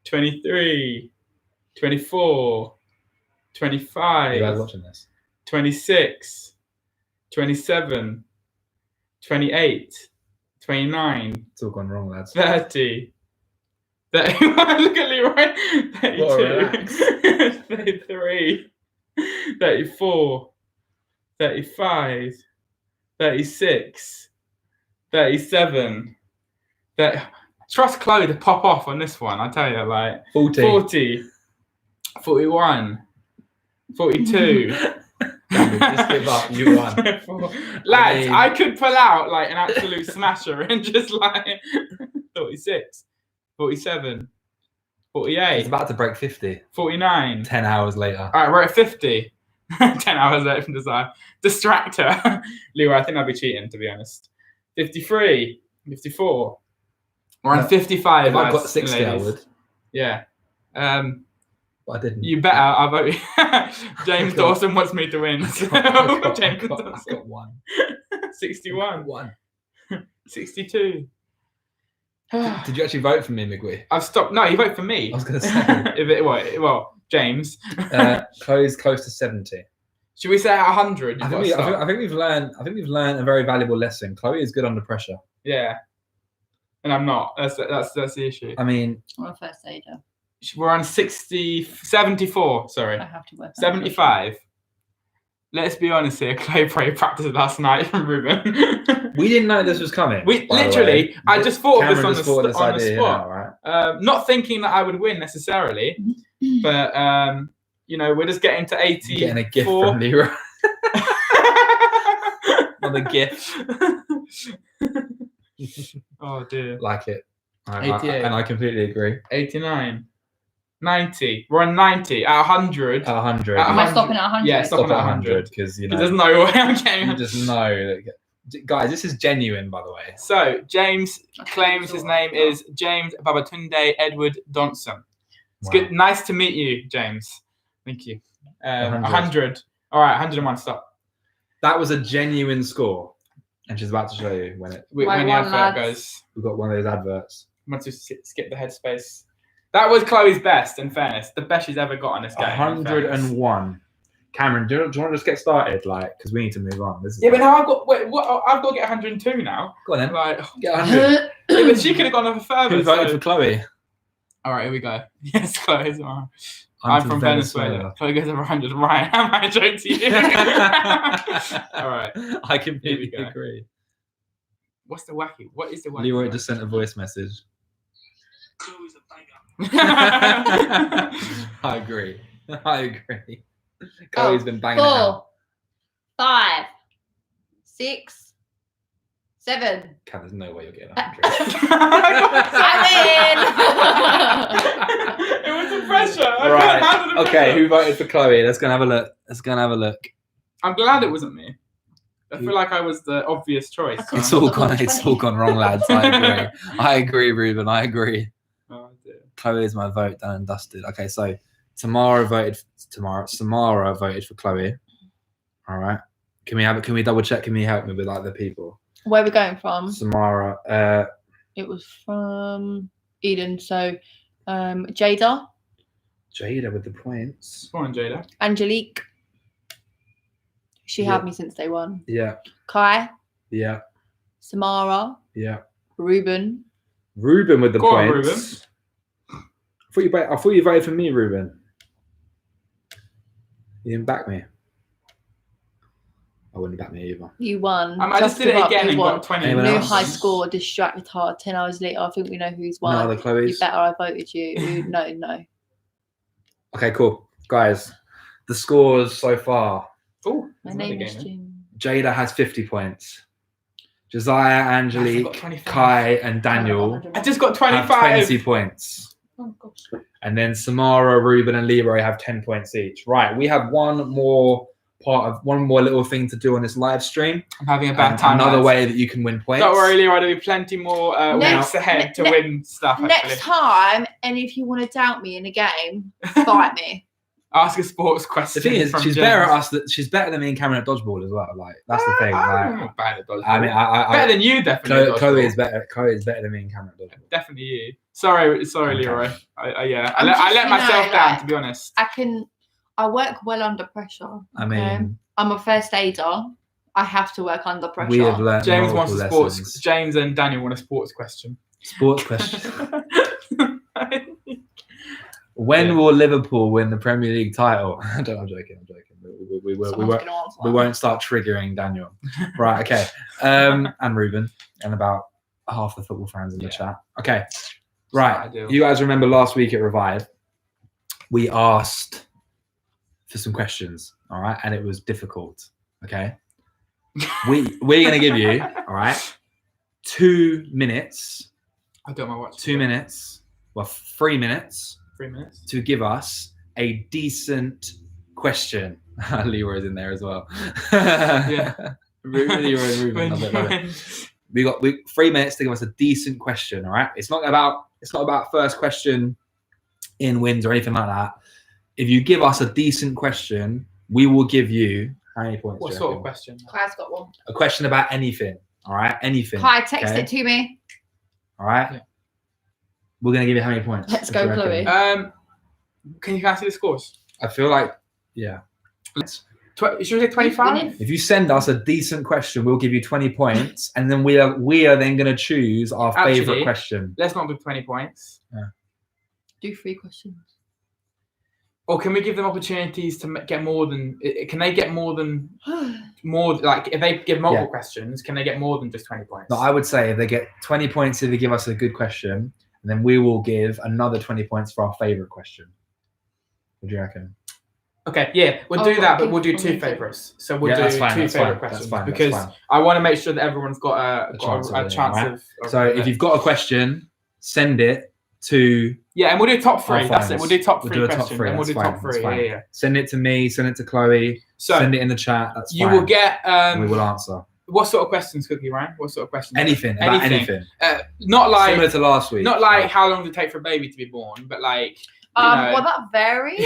23, 24, 25, You guys watching this? 26, 27, 28, 29, It's all gone wrong, lads. 30, 31, look at Leroy, 32, 33, 34, 35, 36, 37, trust Chloe to pop off on this one, I tell you, like, 40. 40, 41, 42. Just give up, you won. Lads, mean- I could pull out like an absolute smasher and just like 46, 47, It's 48, about to break 50. 49. 10 hours later. All right, we're at 50. 10 hours later from desire. Distractor. Leroy, I think I'd be cheating, to be honest. 53, 54. We're on No, 55. If I got lads 60, and I ladies. would. Yeah. But I didn't. You better. I'll vote. James Okay. Dawson wants me to win. I James got Dawson. 1. 61. 1. 62. Did you actually vote for me, Migui? I've stopped. No, you vote for me. I was going to say. If it, well, James. Chloe's close to 70. Should we say at 100? I think we've learned a very valuable lesson. Chloe is good under pressure. Yeah. And I'm not. That's the issue. I mean, I'm a first aider. We're on 74. Sorry, I have to work. 75. Let's be honest here. Chloe probably practiced last night from Ruben. we didn't know this was coming. We by the literally. way. I just thought of Cameron this just thought of this on the idea, spot. you know, right? Not thinking that I would win necessarily, but you know, we're just getting to 80. You're getting a gift from Leroy. Not a gift. Oh dear. Like it. 88. And I completely agree. 89. 90. We're on 90 at 100. 100. Am I stopping at 100? Yeah, Stop stopping at at 100 because you know. There's no way I'm getting. You just know, guys. This is genuine, by the way. So James claims his name is James Babatunde Edward Donson. It's good. Nice to meet you, James. Thank you. 100. All right, 101. Stop. That was a genuine score, and she's about to show you when the advert goes. We've got one of those adverts. I'm going to skip the headspace. That was Chloe's best, in fairness. The best she's ever got on this game. 101. Cameron, do you want to just get started? Like, because we need to move on. This is but now I've got I've got to get 102 now. Go on then. Like, get 100. Yeah, but she could have gone over further. Who voted for Chloe? All right, here we go. Yes, Chloe's on. I'm from Venezuela. Chloe goes over 100. Right, am I a joke to you? All right. I completely agree. What's the wacky? What is the wacky? Leroy just sent a voice message. Chloe's a banger. I agree. Chloe's been banging 4, 5, 6, 7. Kat, there's no way you're getting 100. I'm in. It was the pressure. Right. Okay, who voted for Chloe? Let's go and have a look. I'm glad it wasn't me. I feel like I was the obvious choice. It's all gone wrong, lads. I agree, Ruben. I agree. Oh, dear. Chloe is my vote, done and dusted. Okay, so Samara voted for Chloe. All right. Can we double check? Can you help me with like the people? Where are we going from? Samara. It was from Eden. So Jada. Jada with the points. Come on, Jada. Angelique. She had me since day one. Yeah. Kai. Yeah. Samara. Yeah. Ruben. Ruben with the Go on, points. Ruben. I thought you voted for me, Ruben. You didn't back me. I wouldn't back me either. You won. I just did it again and got 20. New high score, distracted heart. 10 hours later, I think we know who's won. No, the Chloe's. You better I voted you. No. Okay, cool. Guys, the scores so far. Oh, my name is Jim. Jada has 50 points. Josiah, Angelique, Kai, and Daniel. I just got 25. Have 20 points. Oh, gosh. And then Samara, Ruben, and Leroy have 10 points each. Right, we have one more little thing to do on this live stream. I'm having a bad time. Another way that you can win points. Don't worry, Leroy. There'll be plenty more weeks ahead to win stuff. Next time, and if you want to doubt me in a game, fight me. Ask a sports question. The thing is, she's better at us. She's better than me and Cameron at dodgeball as well. Like that's the thing. I'm not bad at dodgeball. I mean, better than you, definitely. Chloe is better. Chloe is better than me and Cameron at dodgeball. Definitely you. Sorry, Leroy. I let myself down, to be honest. I work well under pressure. I mean, I'm a first aider. I have to work under pressure. We have learned James wants a sports. lessons. James and Daniel want a sports question. Sports question. When will Liverpool win the Premier League title? I'm joking. We won't start triggering Daniel. Right, okay. And Ruben and about half the football fans in the chat. Okay. Right. You guys remember last week at Revive, we asked for some questions, all right? And it was difficult. Okay. We're gonna give you, all right, 2 minutes. I don't know what. 2 minutes. Well, 3 minutes. 3 minutes. To give us a decent question. Leroy's in there as well. Yeah. Leroy and Ruben. Love it. We got 3 minutes to give us a decent question. All right. It's not about first question in wins or anything like that. If you give us a decent question, we will give you how many points? What sort of question? Kai's got one. A question about anything. All right. Anything. Kai, text it to me. All right. Yeah. We're gonna give you how many points? Let's go, Chloe. Can you see the scores? I feel like, yeah. Should we say 25? If you send us a decent question, we'll give you 20 points, and then we are then gonna choose our favorite question. Let's not do 20 points. Yeah. Do 3 questions. Or can we give them opportunities to get more than? Can they get more than like if they give multiple questions? Can they get more than just 20 points? No, I would say if they get 20 points if they give us a good question, and then we will give another 20 points for our favorite question. What do you reckon? Okay, yeah, we'll do that, but we'll do 2 favorites. So we'll do 2 favorite questions because I want to make sure that everyone's got a chance of. So if you've got a question, send it to Yeah, and we'll do top three. our That's it. finals. We'll do top We'll three do a top questions. three, And we'll do that's top fine, three. that's fine. Yeah. Send it to me, send it to Chloe, So send it in the chat. That's you fine. will get. We will answer. What sort of questions, Cookie Ryan? What sort of questions? Anything. About anything. Not like Similar to last week. Not like how long does it take for a baby to be born, but like. Well, that varies.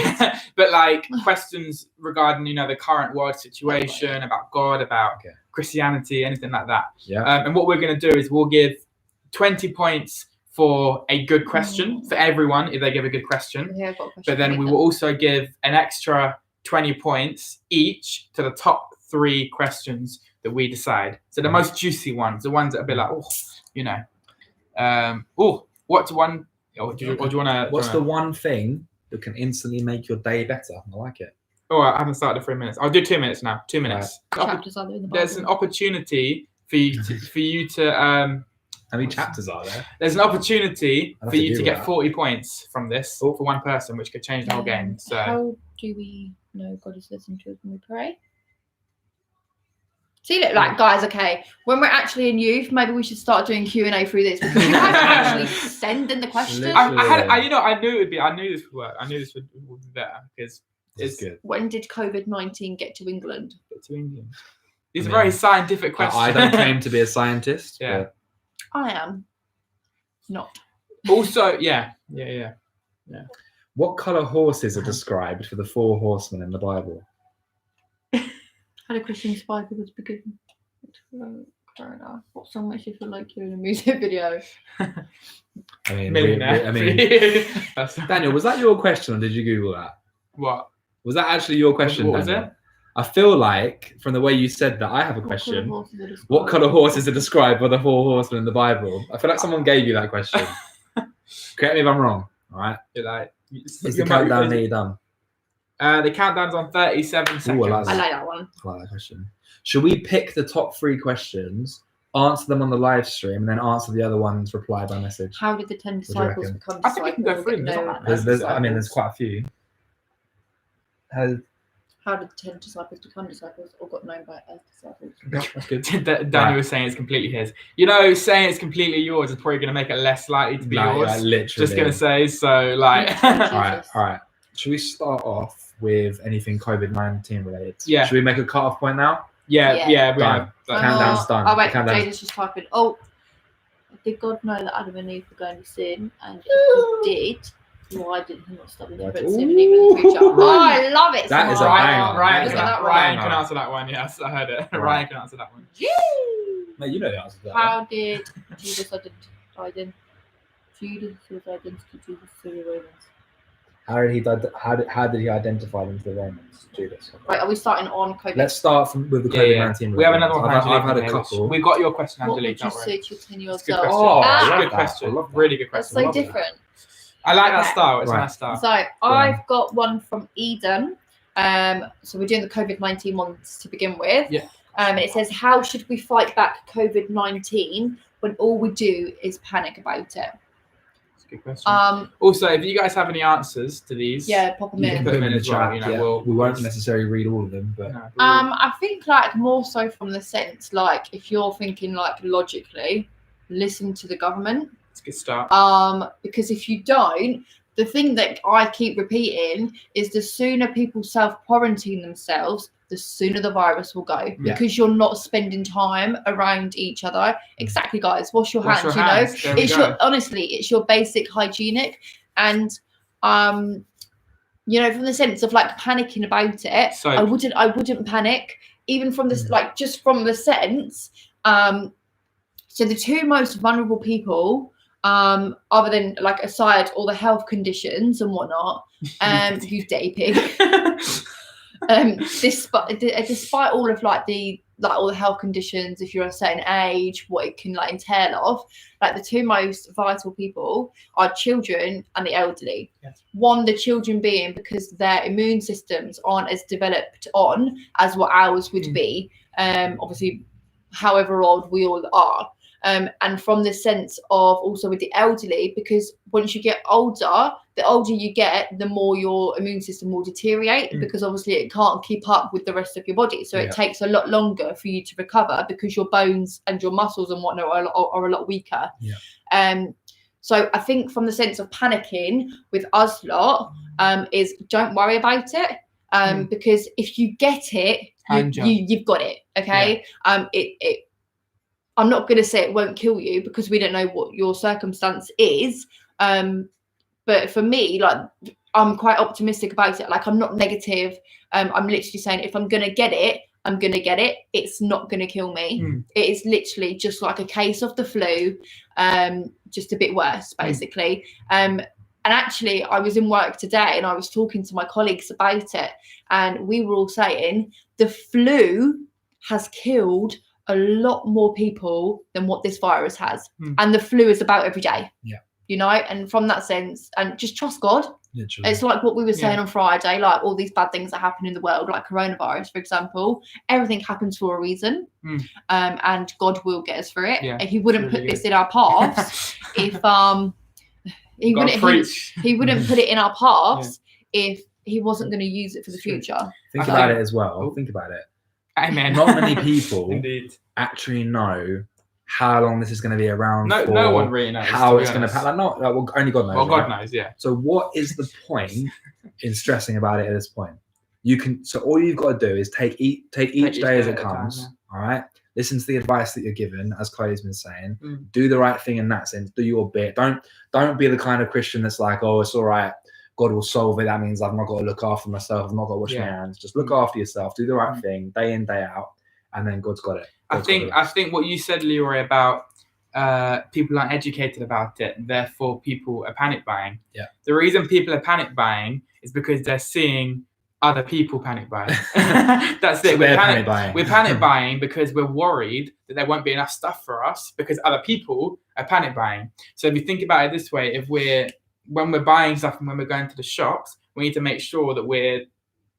But like questions regarding the current world situation, about God, about Christianity, anything like that. Yeah. And what we're going to do is we'll give 20 points for a good question for everyone if they give a good question. Yeah, I've got a question But then we will also give an extra 20 points each to the top 3 questions that we decide. So the most juicy ones, the ones that are a bit like, what's one? Or do you want to? What's the one thing that can instantly make your day better? I like it. Oh, I haven't started the 3 minutes. I'll do 2 minutes now. 2 minutes. Chapters are in the There's an Bible. opportunity for you to. How many chapters are there? There's an opportunity I'll have for to you to do get that. 40 points from this for one person, which could change the whole game. So How do we know God is listening to us when we pray? See, look, like guys, okay. When we're actually in youth, maybe we should start doing Q&A through this because you guys are actually sending the questions. Literally. I knew it'd be. I knew this would work. I knew this would be better because It's it's good. When did COVID-19 get to England? to England. These I are mean, very scientific questions. I don't claim to be a scientist. Yeah. But I am not. Also, yeah. what color horses are described for the 4 horsemen in the Bible? How do Christian inspire people to begin? What song makes you feel like you're in a music video? I mean, Millionaire. That's- Daniel, was that your question or did you Google that? What? Was that actually your question? What was Daniel? it? I feel like from the way you said that, I have a question. What colour color horses are described by the 4 horsemen in the Bible? I feel like someone gave you that question. Correct me if I'm wrong. All right. You're like, Is the countdown nearly done? The countdown's on 37 seconds. I I like that one. I like that question. Should we pick the top 3 questions, answer them on the live stream, and then answer the other ones reply by message? How did the 10 do you disciples reckon? become I think we can go disciples? through them. There's No. not that many. There's quite a few. How did the 10 disciples become disciples or got known by as disciples? Yeah, that's good. Daniel was saying it's completely his. Saying it's completely yours is probably going to make it less likely to be yours. Literally. Just going to say, so like. Yeah. All right. Should we start off with anything COVID-19 related? Yeah. Should we make a cut-off point now? Yeah. We Done. have. Countdown's done. Oh, wait, Countdown's- Jada's just typing. Oh, did God know that Adam and Eve were going to sin? And if he did, why didn't he not stop them from Ooh. sinning even in the future? Oh, I love it. That is a Samara. banger. Ryan, Look at that Ryan one. can answer that one. Yes, I heard it. Right. Ryan can answer that one. Yay! Mate, you know the answer to that. How did Judas identify Jesus' identity to the Romans? How did he identify them to the Romans? Judas. Right, are we starting on COVID? Let's start with the Yeah. COVID-19. We have another one. I've had a couple. We got your question, What Angelique. would you Don't say worry. to your 10-year-old It's a good self? question. Oh, I It's a love good that. question. I love that. Really good That's question. so love that. different. I like that Okay. style. It's a Right. nice style. So I've got one from Eden. So we're doing the COVID-19 ones to begin with. Yeah. It says, how should we fight back COVID-19 when all we do is panic about it? It's a good question. Also, if you guys have any answers to these, Yeah, pop them You in. can put put them them in in the as well, chat. We won't necessarily read all of them, but I think like more so from the sense like if you're thinking like logically, listen to the government. it's a good start. Because if you don't, the thing that I keep repeating is the sooner people self-quarantine themselves, the sooner the virus will go. Yeah. Because you're not spending time around each other. Exactly, guys. Wash your Wash hands, your hands. There we It's go. your honestly, it's your basic hygienic. And from the sense of like panicking about it, So- I wouldn't panic. Even from this, like just from the sense, so the 2 most vulnerable people, other than like aside all the health conditions and whatnot, who's day pig. Despite all of all the health conditions, if you're a certain age, what it can like entail of, like the 2 most vital people are children and the elderly. Yes. One, the children being because their immune systems aren't as developed on as what ours would be. Obviously, however old we all are. And from the sense of also with the elderly, because once you get older, the older you get, the more your immune system will deteriorate because obviously it can't keep up with the rest of your body. So it takes a lot longer for you to recover because your bones and your muscles and whatnot are a lot weaker. Yeah. So I think from the sense of panicking with us lot, is don't worry about it. Because if you get it, you've got it. Okay. I'm not going to say it won't kill you because we don't know what your circumstance is. But for me, like, I'm quite optimistic about it. Like, I'm not negative. I'm literally saying if I'm going to get it, I'm going to get it. It's not going to kill me. It is literally just like a case of the flu, just a bit worse, basically. And actually, I was in work today and I was talking to my colleagues about it. And we were all saying the flu has killed a lot more people than what this virus has. And the flu is about every day. Yeah. You know, and from that sense, and just trust God. Literally. It's like what we were saying on Friday, like all these bad things that happen in the world, like coronavirus, for example. Everything happens for a reason, and God will get us through it. Yeah, He wouldn't put this in our paths if he wouldn't put it in our paths if he wasn't going to use it for the future. Think about it as well. Think about it. Amen. Not many people Indeed. actually know how long this is going to be around. No one really knows how it's going to pass. Only God knows. Well, God knows, yeah. So what is the point in stressing about it at this point? So all you've got to do is take each day as it comes. All right. Listen to the advice that you're given, as Chloe's been saying. Do the right thing in that sense. Do your bit. Don't be the kind of Christian that's like, oh, it's all right. God will solve it. That means I've not got to look after myself. I've not got to wash my hands. Just look after yourself. Do the right thing day in, day out, and then God's got it. I think what you said, Leroy, about people aren't educated about it, therefore people are panic buying. Yeah. The reason people are panic buying is because they're seeing other people panic buying. That's it. So We're panic buying because we're worried that there won't be enough stuff for us because other people are panic buying. So if you think about it this way, when we're buying stuff and when we're going to the shops, we need to make sure that we're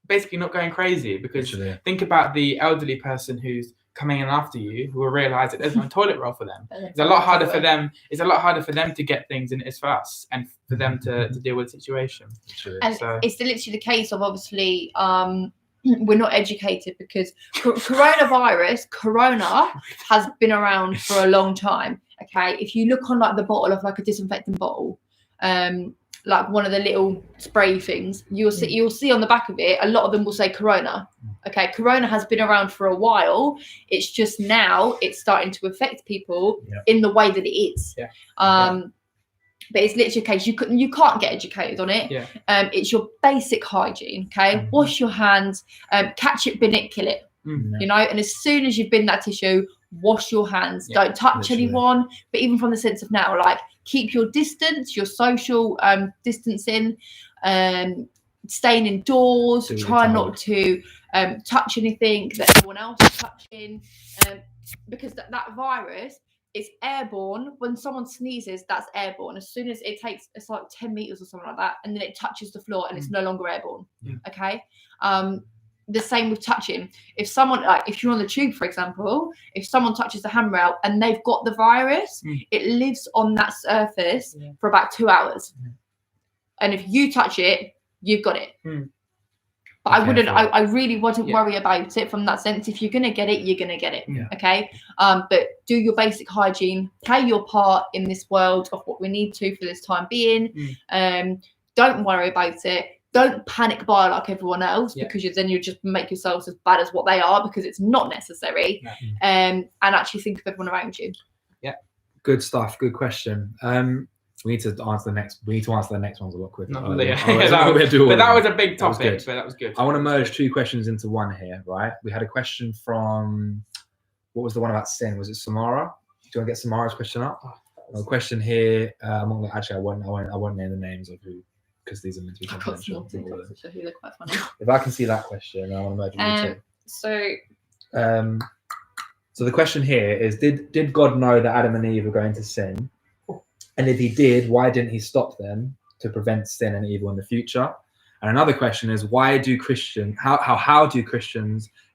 basically not going crazy, because think about the elderly person who's coming in after you, who will realize that there's no toilet roll for them. It's a lot harder for them. It's a lot harder for them to get things than it is for us, and for them to deal with the situation. And it's literally the case of, obviously, we're not educated because corona has been around for a long time. Okay, if you look on like the bottle of like a disinfectant bottle, like one of the little spray things, you'll see on the back of it, a lot of them will say Corona. Okay, Corona has been around for a while. It's just now it's starting to affect people in the way that it is. But it's literally a case you can't get educated on it. It's your basic hygiene. Okay, wash your hands, catch it, bin it, kill it. You know, and as soon as you've bin that tissue, wash your hands. Don't touch anyone. But even from the sense of now, like, keep your distance, your social distancing, staying indoors, try not to touch anything that anyone else is touching, because that virus is airborne. When someone sneezes, that's airborne. As soon as it's like 10 meters or something like that, and then it touches the floor and it's no longer airborne. Okay. The same with touching. If someone, like, if you're on the tube, for example, if someone touches the handrail and they've got the virus, it lives on that surface for about 2 hours. And if you touch it, you've got it. But I really wouldn't worry about it from that sense. If you're going to get it, you're going to get it. Okay. But do your basic hygiene, play your part in this world of what we need to for this time being. Don't worry about it. Don't panic buy like everyone else, because then you just make yourselves as bad as what they are, because it's not necessary. And actually think of everyone around you. Good stuff. Good question. We need to answer the next ones a lot quicker. But that was a big topic, but that was good. I want to merge two questions into one here, right? We had a question from, what was the one about sin? Was it Samara? Do you want to get Samara's question up? A question here. I won't name the names of who, because these are meant to be confidential. They're quite funny. If I can see that question, I want to merge them two. So the question here is, did God know that Adam and Eve were going to sin? And if he did, why didn't he stop them to prevent sin and evil in the future? And another question is, how do Christians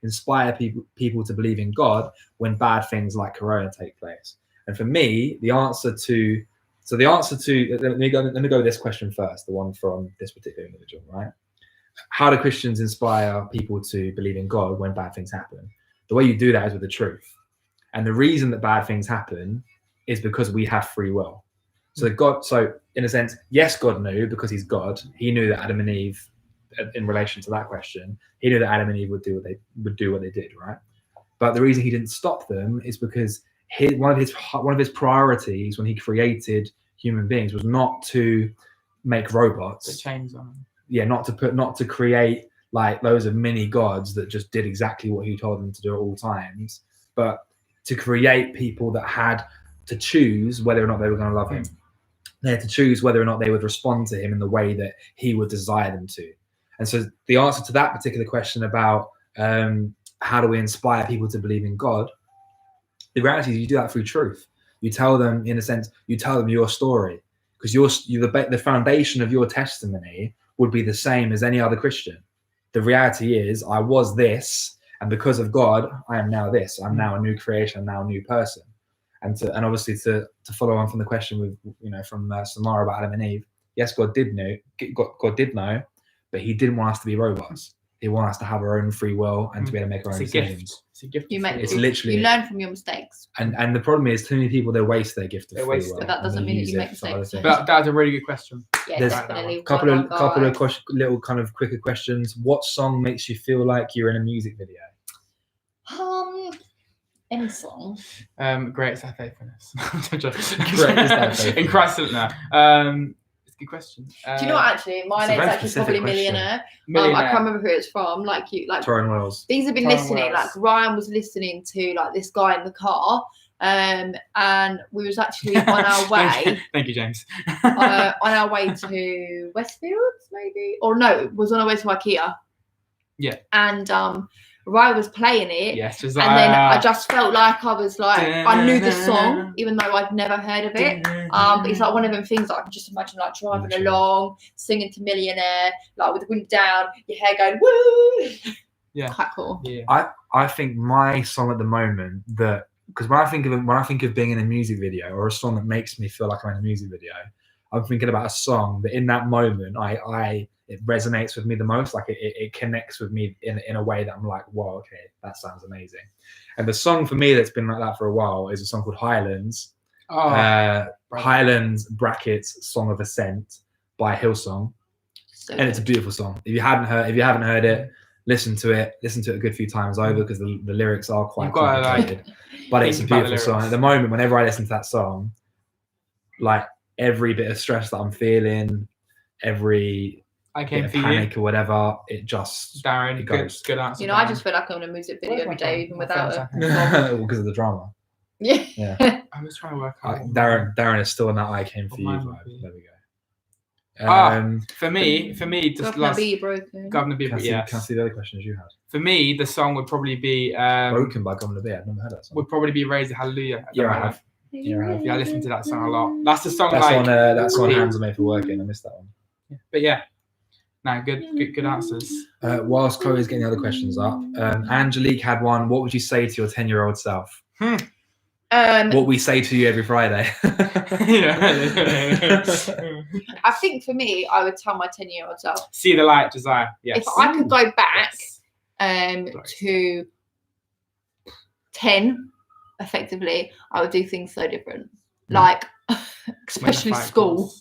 inspire people to believe in God when bad things like Corona take place? And for me, let me go with this question first, the one from this particular individual, right? How do Christians inspire people to believe in God when bad things happen? The way you do that is with the truth. And the reason that bad things happen is because we have free will. So God, so in a sense, yes, God knew because he's God. He knew that Adam and Eve, in relation to that question, he knew that Adam and Eve would do what they did, right? But the reason he didn't stop them is because one of his priorities when he created human beings was not to make robots. The chains on them. Yeah, not to create like loads of mini gods that just did exactly what he told them to do at all times, but to create people that had to choose whether or not they were going to love him. They had to choose whether or not they would respond to him in the way that he would desire them to. And so the answer to that particular question about how do we inspire people to believe in God, the reality is you do that through truth. You tell them, in a sense, you tell them your story, because the foundation of your testimony would be the same as any other Christian. The reality is, I was this, and because of God, I am now this. I'm now a new creation. I'm now a new person. And obviously to follow on from the question with from Samara about Adam and Eve. Yes, God did know, but he didn't want us to be robots. He wanted us to have our own free will and to be able to make our own decisions. It's a gift. You learn from your mistakes. And the problem is, too many people, they waste their gift of free will. But that doesn't mean that you make mistakes. But that's a really good question. Yeah, There's definitely. a couple of little kind of quicker questions. What song makes you feel like you're in a music video? Any song. Great is Thy Faithfulness. Great is Thy Faithfulness. In Christ, no. It's a good question. Do you know what, actually? My name's actually probably Millionaire. I can't remember who it's from. Like Tyrone Wells. These have been listening. Like Ryan was listening to like this guy in the car. And we was actually on our way. Thank you, James. On our way to Westfields, maybe, or no, it was on our way to IKEA. Yeah. And Ryan was playing it. Yes, and then I just felt like I was like, I knew the song, even though I'd never heard of it. But it's like one of them things that I can just imagine like driving along, singing to Millionaire, like with the wind down, your hair going woo. Yeah. Quite cool. Yeah. I think my song at the moment because when I think of being in a music video or a song that makes me feel like I'm in a music video, I'm thinking about a song that in that moment it resonates with me the most. Like it connects with me in a way that I'm like, wow, okay, that sounds amazing. And the song for me that's been like that for a while is a song called Highlands. Highlands brackets Song of Ascent by Hillsong. And it's a beautiful song. If you haven't heard it, listen to it a good few times over, because the lyrics are quite complicated. But it's a beautiful song. At the moment, whenever I listen to that song, like every bit of stress that I'm feeling, every panic or whatever, it just Darren, it goes. good answer. You know, I just feel like I'm in a music video every day, even without it. Because of the drama. Yeah. I was trying to work out. Darren is still in that I Came For You vibe. There we go. For me, just Governor B Broken. Governor B, can I see the other questions you had? For me, the song would probably be Broken by Governor B. I've never heard that song. Would probably be Raise the Hallelujah. Yeah, I have. Yeah, I listen to that song a lot. That's the song. That's on Hands Are Made For Working. I missed that one. Yeah. But yeah, no, good answers. Whilst Chloe's getting the other questions up, Angelique had one. What would you say to your 10-year-old self? What we say to you every Friday. I think for me, I would tell my 10-year-old self. See the light, Josiah. Yes. If I could go back to 10, effectively, I would do things so different. Like, especially school.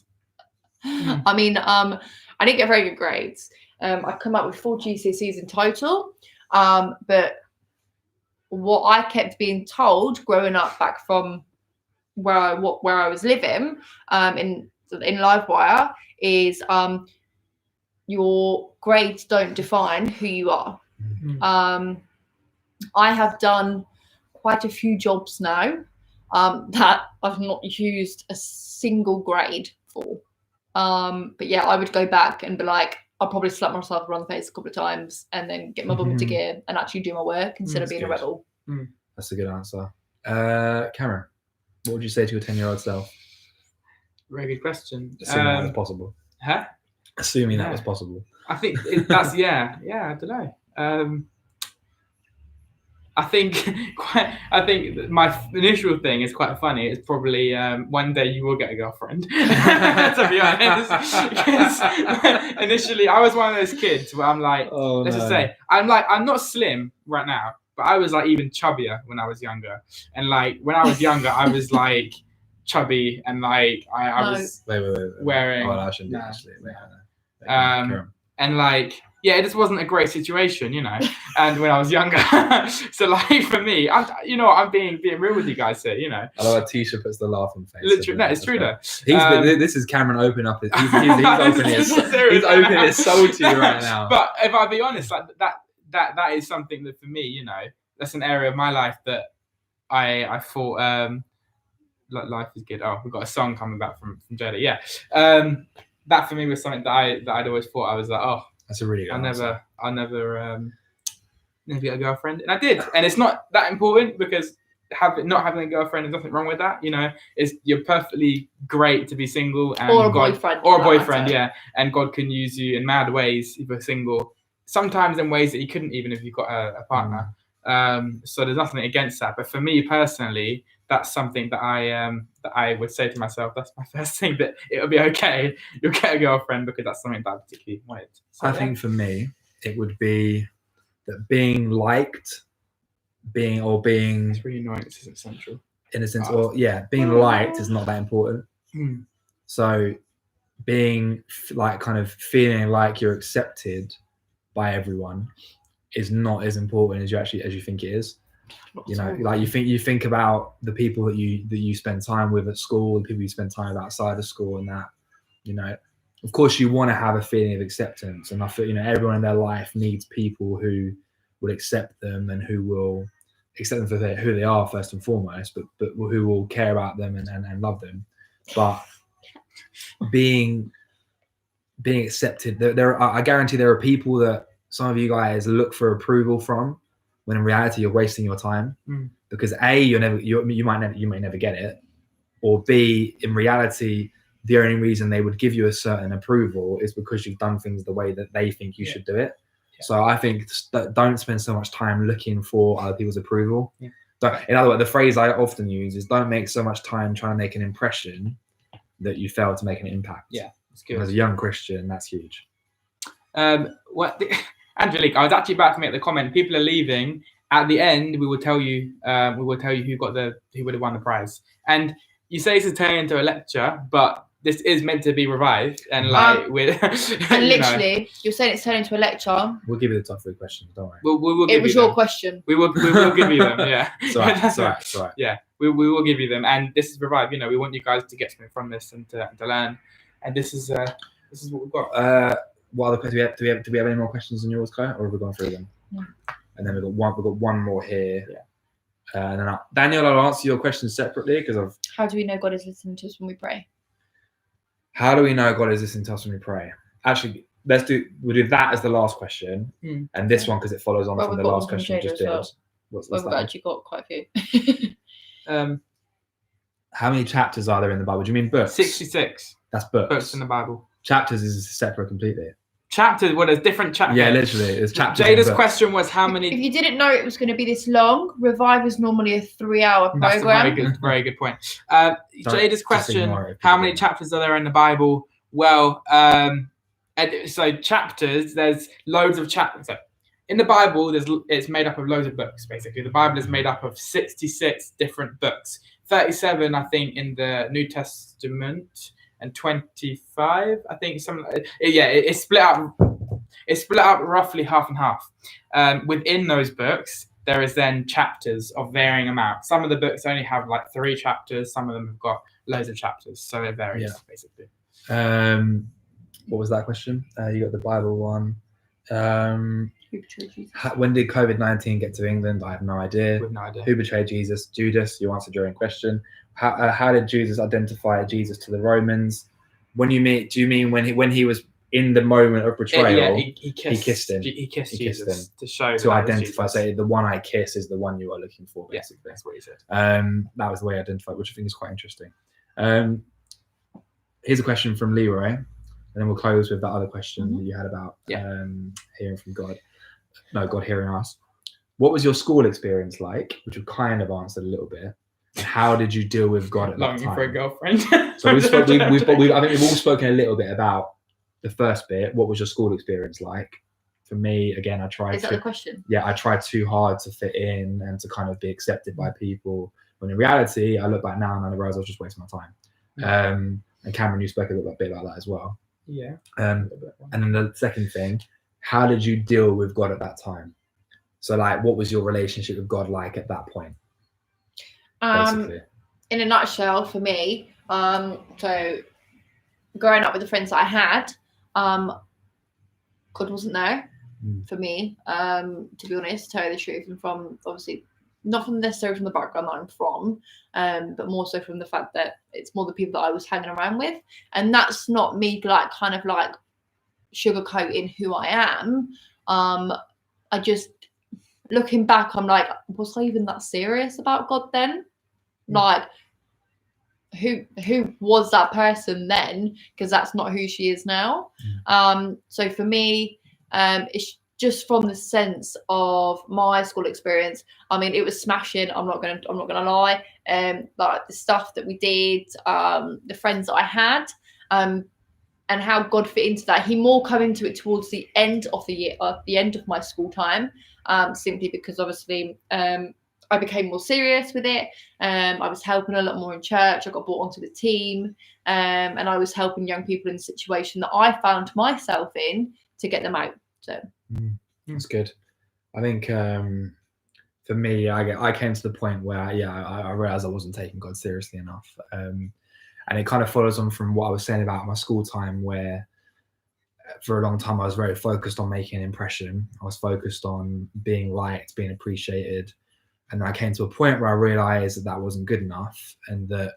I mean, I didn't get very good grades. I've come up with 4 GCSEs in total. But what I kept being told growing up back from where I was living in Livewire is your grades don't define who you are. I have done quite a few jobs now that I've not used a single grade for. But yeah, I would go back and be like, I'll probably slap myself around the face a couple of times and then get my bum into gear and actually do my work instead of being a rebel. That's a good answer. Cameron, what would you say to your 10-year-old self? Very good question. Assuming that was possible. Huh? Assuming that was possible. I think that's I don't know. I think my initial thing is quite funny. It's probably one day you will get a girlfriend. To be honest, because initially I was one of those kids where I'm like, just say I'm not slim right now, but I was like even chubbier when I was younger. And like when I was younger, I was like chubby and like I No. was Wait. wearing. Oh, I shouldn't do no, that, actually. Wait, no. carry on. And like, yeah, it just wasn't a great situation, you know. And when I was younger, so like for me, I'm being real with you guys here, you know. I love how Tisha puts the laughing face. Literally, no, it's true though. This is Cameron opening up. He's opening his soul to you right now. But if I be honest, like that is something that for me, you know, that's an area of my life that I thought like life is good. Oh, we've got a song coming back from Jada. Yeah. That for me was something that I'd always thought. I was like, oh, that's a really good answer. I'll never get a girlfriend, and I did. And it's not that important because not having a girlfriend, there's nothing wrong with that. You know, you're perfectly great to be single and or a boyfriend, yeah. And God can use you in mad ways if you're single. Sometimes in ways that you couldn't even if you've got a partner. So there's nothing against that. But for me personally, that's something that I would say to myself. That's my first thing. That it'll be okay. You'll get a girlfriend because that's something that I particularly wanted. So, I think for me, it would be that being liked, being. It's really annoying. This isn't central. In a sense, being liked is not that important. So, being like kind of feeling like you're accepted by everyone is not as important as you think it is. You know, like you think about the people that you spend time with at school, the people you spend time with outside of school, and that, you know, of course you want to have a feeling of acceptance, and I feel, you know, everyone in their life needs people who will accept them and who will accept them for who they are first and foremost, but who will care about them and love them. But being accepted, I guarantee there are people that some of you guys look for approval from, when in reality you're wasting your time because A, you may never get it, or B, in reality the only reason they would give you a certain approval is because you've done things the way that they think you should do it. So I think don't spend so much time looking for other people's approval. In other words, the phrase I often use is don't make so much time trying to make an impression that you fail to make an impact. Yeah, it's good. And as a young Christian, that's huge. Angelique, I was actually about to make the comment. People are leaving. At the end, we will tell you. Who would have won the prize. And you say this is turning into a lecture, but this is meant to be revived. And like with and literally, you're saying it's turning into a lecture. We'll give you the top 3 questions. Don't worry. We'll it was your question. We will give you them. Yeah. It's all right. Yeah, we will give you them. And this is revived. You know, we want you guys to get something from this and to learn. And this is what we've got. What other questions do we have any more questions on yours, Claire, or have we gone through them? No. And then we've got one more here. Yeah. And then Daniel, I'll answer your questions separately because How do we know God is listening to us when we pray? How do we know God is listening to us when we pray? Actually, we'll do that as the last question, and this one because it follows on from the last question we just did. What's we've actually got quite a few. How many chapters are there in the Bible? Do you mean books? 66. That's books. Books in the Bible. Chapters is separate completely. Chapters, there's different chapters. Yeah, literally. It's chapters. Jada's question was how many. If you didn't know it was going to be this long, Revive is normally a 3-hour program. That's a very good point. Jada's question: how many chapters are there in the Bible? Well, so chapters. There's loads of chapters. So in the Bible, it's made up of loads of books. Basically, the Bible is made up of 66 different books. 37, I think, in the New Testament. And 25, I think. It's split up. It's split up roughly half and half. Within those books, there is then chapters of varying amount. Some of the books only have like 3 chapters. Some of them have got loads of chapters. So it varies basically. What was that question? You got the Bible one. When did COVID-19 get to England? I have no idea. With no idea. Who betrayed Jesus? Judas. You answered your own question. How did Jesus identify Jesus to the Romans? Do you mean when he was in the moment of betrayal? He kissed him. He kissed Jesus to show to identify. Say the one I kiss is the one you are looking for. Basically, that's what he said. That was the way I identified, which I think is quite interesting. Here's a question from Leroy, and then we'll close with that other question that you had about hearing from God. No, God hearing us. What was your school experience like? Which we've kind of answered a little bit. And how did you deal with God at that time? Longing for a girlfriend. So I think we've all spoken a little bit about the first bit. What was your school experience like? For me, again, Is that the question? Yeah, I tried too hard to fit in and to kind of be accepted by people, When in reality, I look back now and I realize I was just wasting my time. And Cameron, you spoke a little bit about that as well. Yeah. And then the second thing, how did you deal with God at that time? So like, what was your relationship with God like at that point? Basically. In a nutshell, for me, so growing up with the friends that I had, God wasn't there for me, to be honest, to tell you the truth, and from obviously not from necessarily from the background that I'm from, but more so from the fact that it's more the people that I was hanging around with, and that's not me like kind of like sugarcoating who I am. I just, looking back, I'm like, was I even that serious about God then? Like, who was that person then? Because that's not who she is now. So for me, it's just from the sense of my school experience. I mean, it was smashing. I'm not gonna lie. Like the stuff that we did, the friends that I had, and how God fit into that. He more come into it towards the end of the year, the end of my school time, simply because obviously I became more serious with it. I was helping a lot more in church. I got brought onto the team, and I was helping young people in a situation that I found myself in to get them out. So that's good. I think for me, I came to the point where I realized I wasn't taking God seriously enough, and it kind of follows on from what I was saying about my school time, where for a long time I was very focused on making an impression. I was focused on being liked, being appreciated. And I came to a point where I realized that wasn't good enough, and that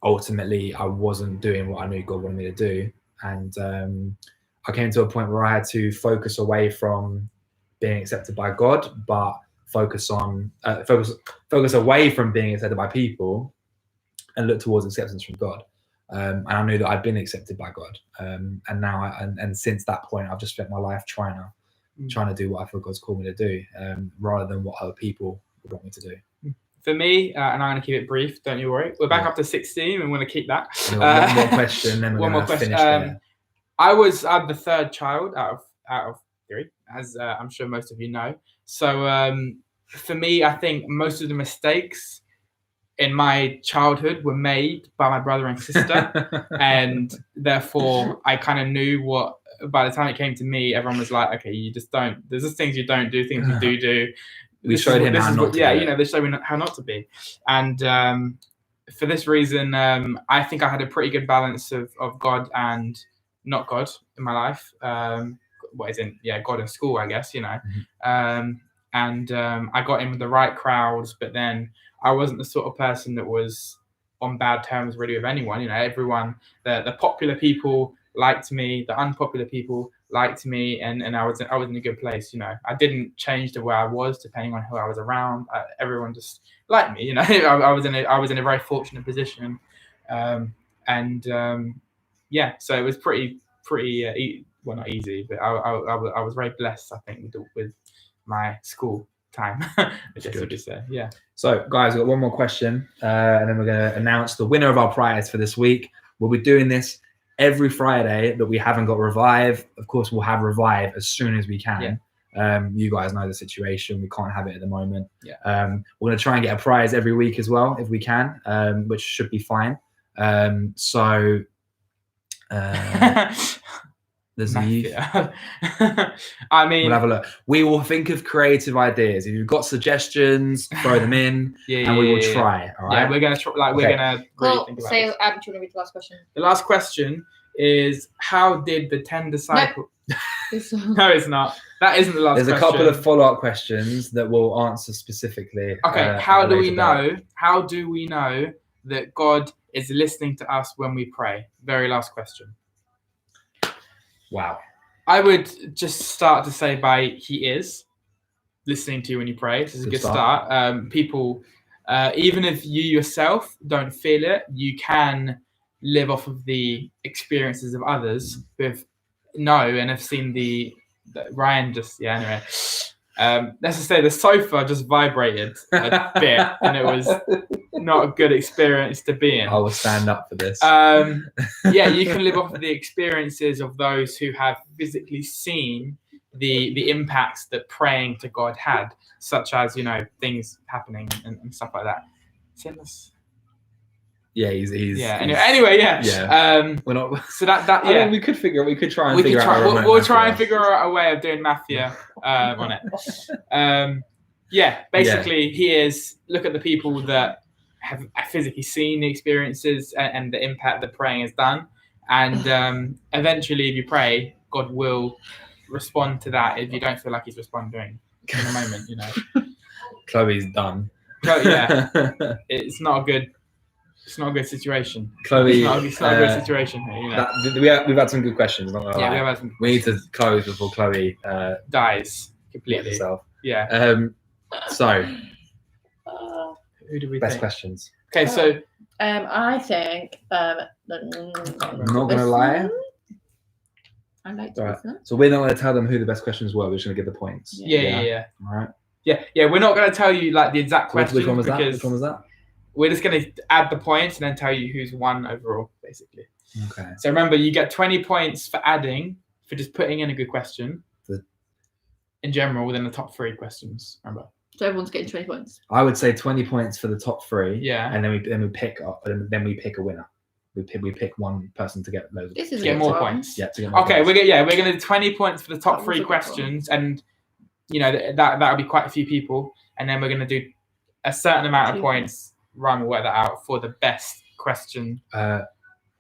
ultimately I wasn't doing what I knew God wanted me to do. And I came to a point where I had to focus away from being accepted by God, but focus away from being accepted by people and look towards acceptance from God. And I knew that I'd been accepted by God. And now, and since that point, I've just spent my life trying to do what I feel God's called me to do, rather than what other people would want me to do. For me, and I'm going to keep it brief, don't you worry. We're back up to 16 and we're going to keep that. One more question, then we're going to finish there. I'm the third child out of 3, as I'm sure most of you know. So for me, I think most of the mistakes in my childhood were made by my brother and sister. And therefore, I kind of knew what, by the time it came to me, everyone was like, okay, you just don't, there's just things you don't do, things you do. We showed him how not to be. Yeah, you know, they showed me how not to be. And for this reason, I think I had a pretty good balance of God and not God in my life. God in school, I guess, you know. And I got in with the right crowds, but then I wasn't the sort of person that was on bad terms really with anyone. You know, everyone, the popular people liked me, the unpopular people liked me, and I was in a good place. You know, I didn't change the way I was depending on who I was around. Everyone just liked me. You know, I was in a very fortunate position, yeah. So it was pretty well, not easy, but I was very blessed, I think, with my school time. I guess you could say, yeah. So, guys, we've got one more question, and then we're going to announce the winner of our prize for this week. We'll be doing this every Friday that we haven't got Revive. Of course, we'll have Revive as soon as we can. Yeah. You guys know the situation. We can't have it at the moment. Yeah. We're going to try and get a prize every week as well, if we can, which should be fine. There's I mean, we'll have a look. We will think of creative ideas. If you've got suggestions, throw them in, and we will try. All right. Yeah, we're gonna try. We're gonna really think about it. Do you want to read the last question? The last question is: how did the 10 disciples? No, it's not. That isn't the last. There's question. a couple of follow-up questions that we'll answer specifically. Okay. How do we know? How do we know that God is listening to us when we pray? Very last question. Wow. I would just start to say he is listening to you when you pray. This is a good start. People, even if you yourself don't feel it, you can live off of the experiences of others who have seen the Ryan just, anyway. Let's just say the sofa just vibrated a bit and it was not a good experience to be in. I will stand up for this. You can live off of the experiences of those who have physically seen the impacts that praying to God had, such as, you know, things happening and stuff like that. sinless. Yeah, he's Yeah. Anyway, yeah. Yeah. We're not. So that I yeah. mean, we could try and We figure could out. try. a remote We'll math try and for us. figure out a way of doing math here on it. Yeah. Basically, he is. Look at the people that have physically seen the experiences and the impact that praying has done, and eventually, if you pray, God will respond to that. If you don't feel like He's responding in a moment, you know. Chloe's done. Yeah. It's not a good. It's not a good situation. Chloe, it's not a good situation here. You know. We've had some good questions. Not gonna Yeah, lie. we have had some. We need to close before Chloe dies completely. herself. Yeah. So Who do we best think? questions. Okay, so I think. I'm not gonna lie. I like to Right. listen. So we're not going to tell them who the best questions were. We're just going to give the points. yeah. All right. Yeah. We're not going to tell you like the exact questions Which one was that? because Which one was that? we're just going to add the points and then tell you who's won overall, basically. Okay. So remember, you get 20 points for adding, for just putting in a good question. In general, within the top 3 questions. Remember. So everyone's getting 20 points. I would say 20 points for the top 3. Yeah. And then we pick a winner. We pick one person to get those. This is Get more points. Yeah. To get more Okay, points. we're going to do 20 points for the top That was 3 a good questions, and you know that'll be quite a few people, and then we're going to do a certain amount of points. Ryan will work that out for the best question, and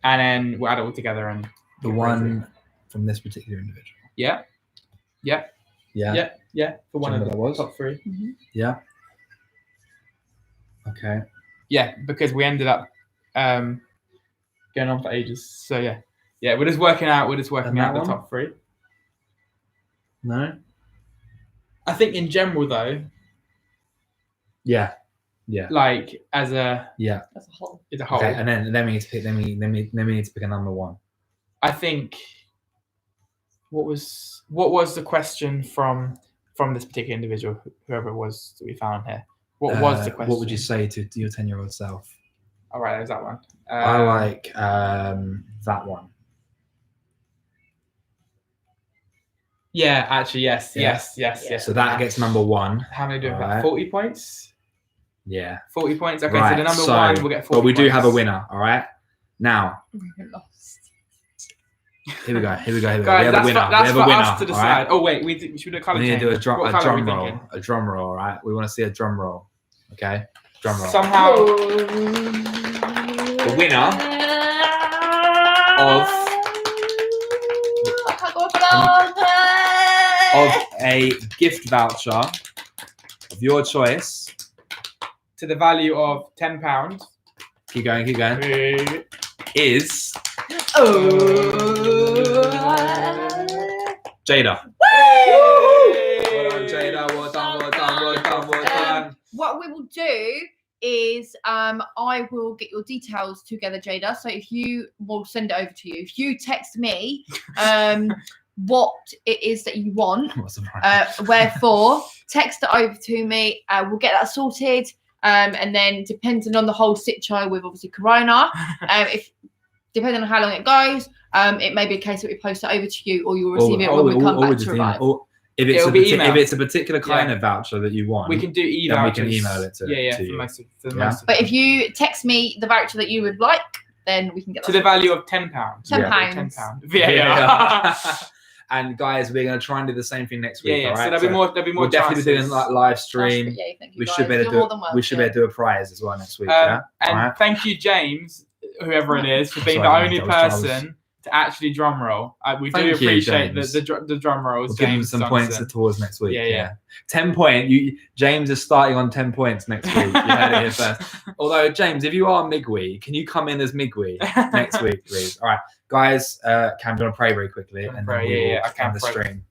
then we'll add it all together and The one from this particular individual. Yeah. For one Do you know of what the that was? top 3. Yeah. Okay. Yeah, because we ended up going on for ages. So yeah, we're just working out. We're just working And out that the one? top 3. No. I think in general though, Yeah. Yeah. like as a Yeah. As a whole. whole, Okay. And then we need to pick. Then we need to pick a number 1. I think what was the question from this particular individual, whoever it was that we found here? What was the question? What would you say to your 10-year-old self? All right, there's that one. I like that one. Yeah, actually, yes. So that gets number 1. How many do we have? Alright. 40 points. Yeah. 40 points. Okay, Right, so the number so- 1 will get 40 But we do points. have a winner. All right. Now We're lost. here we go. Guys, we have a that's winner. that's we have for a winner. us to all decide. right? Oh wait, we should do a color We need to change. do a drum What colour are we roll. thinking? A drum roll. All right. We want to see a drum roll. Okay. Drum roll. Somehow The winner of I can't go of a gift voucher of your choice. to the value of £10. Keep going. Is Jada. Well done, Jada. Well done. What we will do is I will get your details together, Jada. So if you will send it over to you. If you text me what it is that you want, What's the price? wherefore, text it over to me. We'll get that sorted. And then depending on the whole situation with obviously Corona, if depending on how long it goes, it may be a case that we post it over to you, or you'll receive it when we come back to Revive. If It'll be email. if it's a particular kind of voucher that you want, We can do then we can e-vouchers. email it to for you. most of Yeah. most of But them. if you text me the voucher that you would like, then we can get that to the sorted. value of £10. £10. £10. Yeah. And guys, we're gonna try and do the same thing next week. Yeah. all So right? there'll be more We'll definitely be doing chances. like live That's stream. good, yeah, thank you We guys. should be able You're to more do. than welcome. We should be able to do a prize as well next week. Yeah. And Alright. thank you, James, whoever it is, for being Sorry, the only man, that was person to actually drum roll. We do Thank you, appreciate James. the drum rolls. We'll give him James some points Johnson. towards next week. Yeah. 10 point. James is starting on 10 points next week. You heard it here first. Although, James, if you are Migwee, can you come in as Migwee next week, please? All right, guys. Cam, I'm going to pray very quickly, Can and pray, then we will I can end the pray. stream.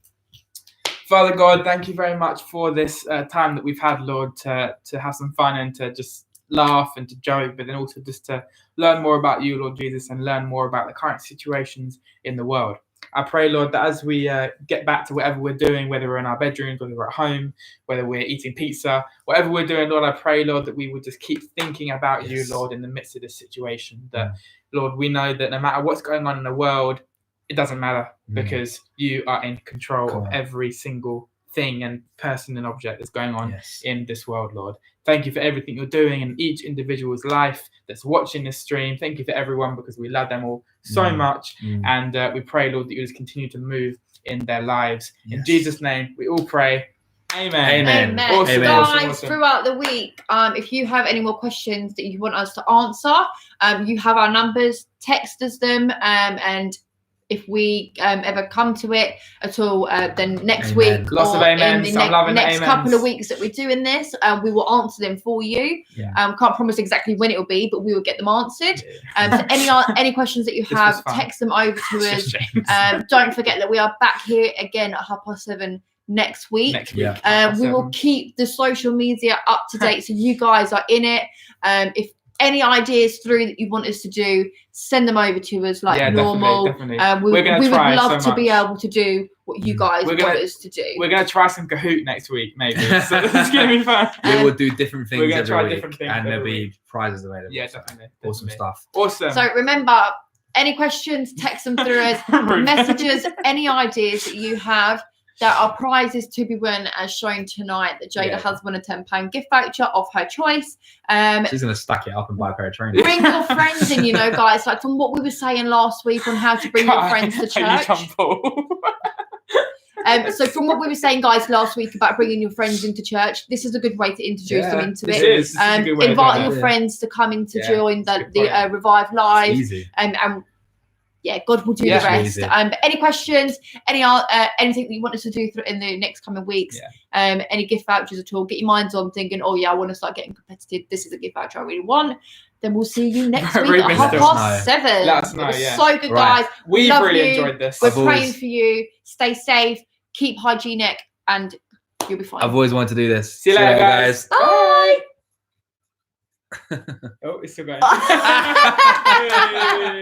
Father God, thank you very much for this time that we've had, Lord, to have some fun and to just laugh and to joke, but then also just to learn more about you, Lord Jesus, and learn more about the current situations in the world. I pray, Lord, that as we get back to whatever we're doing, whether we're in our bedrooms, whether we're at home, whether we're eating pizza, whatever we're doing, Lord, I pray, Lord, that we would just keep thinking about Yes. you, Lord, in the midst of this situation. That, Lord, we know that no matter what's going on in the world, it doesn't matter because you are in control Come of on. every single thing and person and object that's going on Yes. in this world, Lord. Thank you for everything you're doing in each individual's life that's watching this stream. Thank you for everyone, because we love them all so much. And we pray, Lord, that you just continue to move in their lives. In Yes. Jesus' name, we all pray. Amen. Amen. Awesome, Amen. awesome, Guys, awesome. throughout the week, if you have any more questions that you want us to answer, you have our numbers, text us them, and if we ever come to it at all, then next Amen. week Lots of or in amens. the I'm loving the next couple of amens. weeks that we're doing this, we will answer them for you. Yeah. Can't promise exactly when it will be, but we will get them answered. Yeah. So any questions that you This was have, fun. text them over to It's us. just James. Don't forget that we are back here again at 7:30 next week. Next week. Yeah. We will keep the social media up to date so you guys are in it. If any ideas through that you want us to do, send them over to us like Yeah, normal. definitely. We We're gonna would try love so to be much. able to do what you guys We're want gonna- us to do. We're going to try some Kahoot next week, maybe. So it's going to be fun. We will do different we're things gonna try every week, different things and there'll every be week. prizes available. Yeah, so definitely. Awesome definitely. stuff. Awesome. So remember, any questions, text them through us, messages, any ideas that you have. There are prizes to be won as shown tonight that Jada Yeah. has won a £10 gift voucher of her choice. She's gonna stack it up and buy a pair of trainers. Bring your friends in, guys, like from what we were saying last week on how to bring your friends to Are you church. done, Paul? So from what we were saying, guys, last week about bringing your friends into church, this is a good way to introduce them into This it. is a good way of Invite doing your it. friends to come in to Yeah, join that's a the good point. Revive Live, Easy. and yeah, God will do Yeah. the rest. Easy. But any questions, anything that you want us to do in the next coming weeks, any gift vouchers at all, get your minds on thinking, oh yeah, I want to start getting competitive. This is a gift voucher I really want. Then we'll see you next week Ruben, at let us 7:30. Let us know, It was yeah. so good, Right. guys. We've Love really you. enjoyed this. We're I've always- praying for you. Stay safe. Keep hygienic, and you'll be fine. I've always wanted to do this. See you later, guys. Bye. Oh, it's still going.